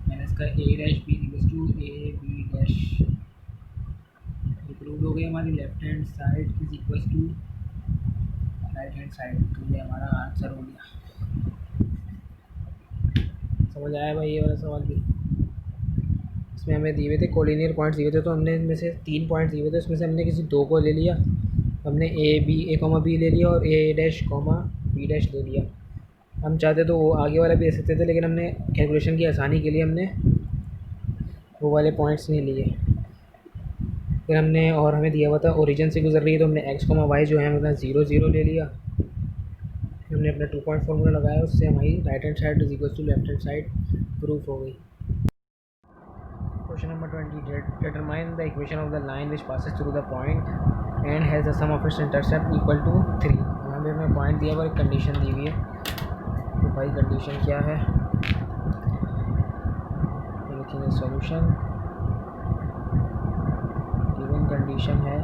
माइनस का A dash B is equal to A B dash. ये प्रूव हो गई हमारी left hand side is equal to right hand side, तो ये हमारा आंसर हो गया। समझ आया भाई ये वाला सवाल भी। इसमें हमें दिए हुए थे कोलिनियर पॉइंट्स दिए थे, तो हमने इनमें से 3 पॉइंट्स दिए हुए थे, उसमें से हमने किसी 2 को ले लिया, हमने ए कॉमा बी ले लिया और ए डैश कॉमा बी डैश ले लिया। हम चाहते तो वो आगे वाला भी ले सकते थे, लेकिन हमने कैलकुलेशन की आसानी के लिए हमने वो वाले पॉइंट्स नहीं लिए। फिर हमने, और हमें दिया हुआ था ओरिजिन से गुजर रही है, तो हमने एक्स कॉमा वाई जो है हमने 0 0 ले लिया। हमने अपना 2 पॉइंट फार्मूला लगाया, उससे हमारी right hand side is equal to left hand side proof हो गई। Question number 20, determine the equation of the line which passes through the point and has the sum of its intercept equal to 3। यहाँ पे हमें point दिया हुआ, एक condition दी हुई है। तो भाई कंडीशन क्या है, लिखेंगे सॉल्यूशन। गिवन कंडीशन है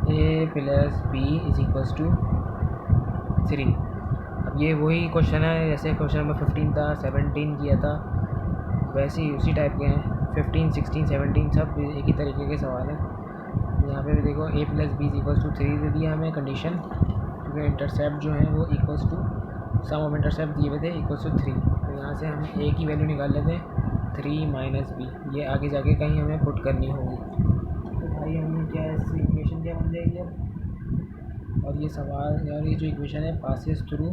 a plus b is equals to 3। अब ये वही क्वेश्चन है जैसे क्वेश्चन नंबर 15 था, 17 किया था, वैसे ही उसी टाइप के हैं। 15, 16, 17 सब एक ही तरीके के सवाल हैं। यहाँ पे भी देखो a plus b is equals to 3 दे दिया हमें कंडीशन, क्योंकि इंटरसेप्ट जो है वो equals to sum of intercept दिए हुए थे इक्वल्स टू 3। तो यहाँ से हम a की वैल्यू निकाल लेते हैं 3 माइनस बी, ये आगे जाके कहीं हमें पुट करनी होगी। तो भाई हमें क्या इससे इक्वेशन क्या बन जाएगी अब, और ये सवाल और ये जो इक्वेशन है पासेस थ्रू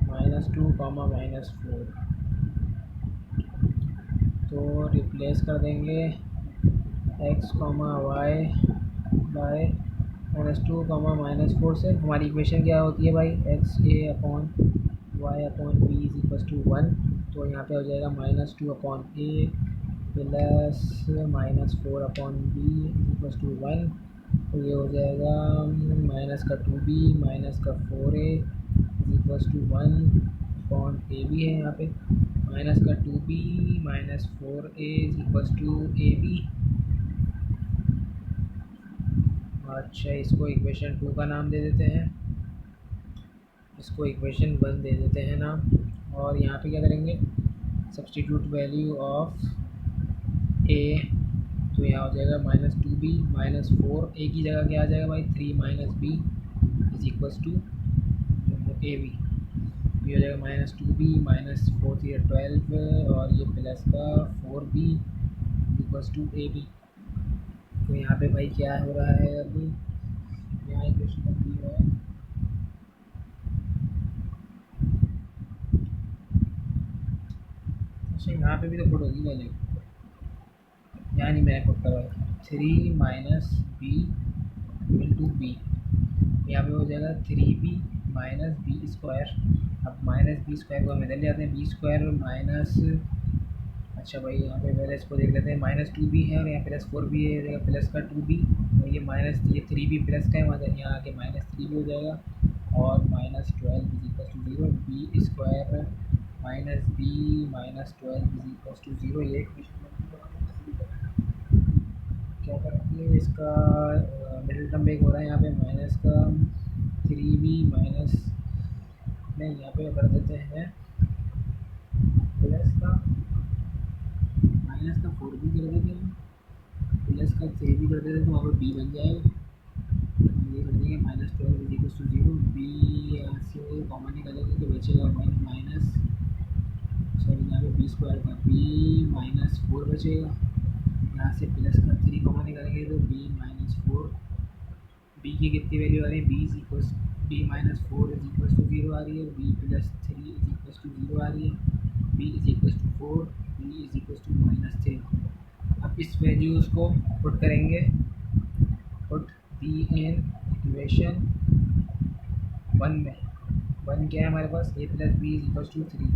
-2, -4। तो रिप्लेस कर देंगे x, y बाय -2, -4 से। हमारी इक्वेशन क्या होती है भाई, x a upon y upon b is equal to 1। तो यहाँ पे हो जाएगा -2 upon a plus -4 upon b is equal to 1। तो ये हो जाएगा -2b -4a is equal to 1 upon a b है यहाँ पे -2b -4a is equal to A b. अच्छा, इसको इक्वेशन 2 का नाम दे देते हैं, इसको इक्वेशन 1 दे देते हैं नाम। और यहाँ पे क्या करेंगे, सब्स्टिट्यूट वैल्यू ऑफ ए, तो यहाँ हो जाएगा -2b -4, ए की जगह क्या आ जाएगा भाई 3 minus b is equals to A b. ये हो जाएगा -2b -4 3 12 और ये प्लस का 4b equals to A B. तो यहाँ पे भाई क्या हो रहा है, अब यहाँ इक्वेशन बन रहा है यहाँ पे भी तो पुट होगी पहले, यहाँ नहीं मैं पुट करवाया 3 माइनस बी इंटू बी, यहाँ पे हो जाएगा 3b माइनस बी स्क्वायर। अब माइनस बी स्क्वायर को हम इधर ले आते हैं, बी स्क्वायर माइनस, अच्छा भाई यहाँ पे पहले इसको देख लेते हैं, -2b है और यहाँ +4b है, प्लस का 2b और ये माइनस, ये 3b प्लस का है, वहाँ यहाँ आके -3b हो जाएगा और -12 is equal to 0, b square minus b -12 is equal to 0। ये क्या करती है इसका मिडिल टर्म एक हो रहा है यहाँ पे माइनस का 3b माइनस, नहीं यहाँ पे कर देते हैं प्लस का -4b कर देते हैं, प्लस का 3b कर देते हैं, तो वहाँ पर b बन जाएगा। ये कर देंगे -12 इज इक्वल टू 0, b यहाँ से कॉमन निकालेंगे तो बचेगा माइनस, सॉरी यहाँ पे बी स्क्वायर का b -4 बचेगा, यहाँ से प्लस का 3 कॉमन निकालेंगे तो b -4, b की कितनी वैल्यू आ रही है, b -4 इज इक्वल टू 0 आ रही है, b +3 इज इक्वल टू 0 आ रही है, b is equal to 4, b is equal to -3। अब इस वैल्यूज़ को पुट करेंगे, पुट दी इन इक्वेशन 1 में। 1 क्या है हमारे पास, a plus b is equal to 3।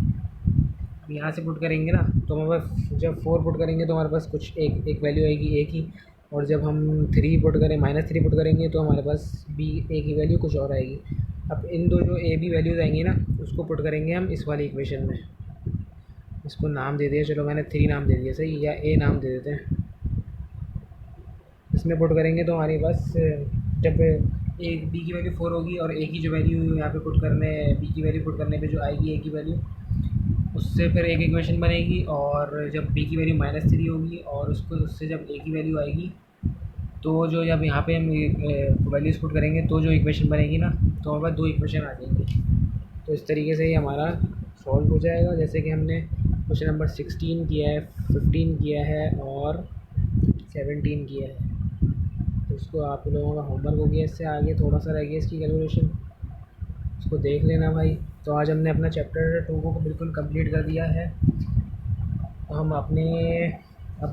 अब यहाँ से पुट करेंगे ना तो हमारे पास, जब 4 पुट करेंगे तो हमारे पास कुछ एक वैल्यू आएगी a की, और जब हम 3 पुट करें -3 पुट करेंगे तो हमारे पास b a की वैल्यू कुछ और आएगी। अब इन दो जो a b वैल्यूज़ आएंगी ना उसको पुट करेंगे हम इस वाली इक्वेशन में। इसको नाम दे दिया, चलो मैंने 3 नाम दे दिया सही, या a नाम दे देते हैं। इसमें पुट करेंगे तो हमारे पास जब a b की वैल्यू 4 होगी और a की जो वैल्यू यहाँ पे पुट करने, b की वैल्यू पुट करने पे जो आएगी a की वैल्यू, उससे फिर एक इक्वेशन बनेगी, और जब b की वैल्यू -3 होगी और उससे जब a की वैल्यू आएगी तो जो जब यहाँ पे हम वैल्यूज़ पुट करेंगे तो जो इक्वेशन बनेगी ना तो हमारे पास 2 इक्वेशन आ जाएंगी। तो इस तरीके से ही हमारा सॉल्व हो जाएगा, जैसे कि हमने क्वेश्चन नंबर 16 किया है, 15 किया है और 17 किया है। तो इसको आप लोगों का होमवर्क हो गया, इससे आगे थोड़ा सा रह गया इसकी कैलकुलेशन, इसको देख लेना भाई। तो आज हमने अपना चैप्टर 2 को बिल्कुल कंप्लीट कर दिया है। तो हम अपने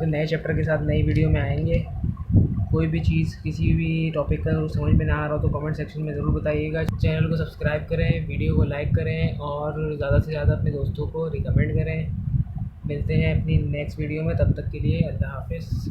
नए चैप्टर के साथ नई वीडियो में आएंगे। कोई भी चीज़ किसी भी टॉपिक का समझ में ना आ रहा हो तो कमेंट सेक्शन में ज़रूर बताइएगा। चैनल को सब्सक्राइब करें, वीडियो को लाइक करें और ज़्यादा से ज़्यादा अपने दोस्तों को रिकमेंड करें। मिलते हैं अपनी नेक्स्ट वीडियो में, तब तक के लिए अल्लाह हाफ़िज़।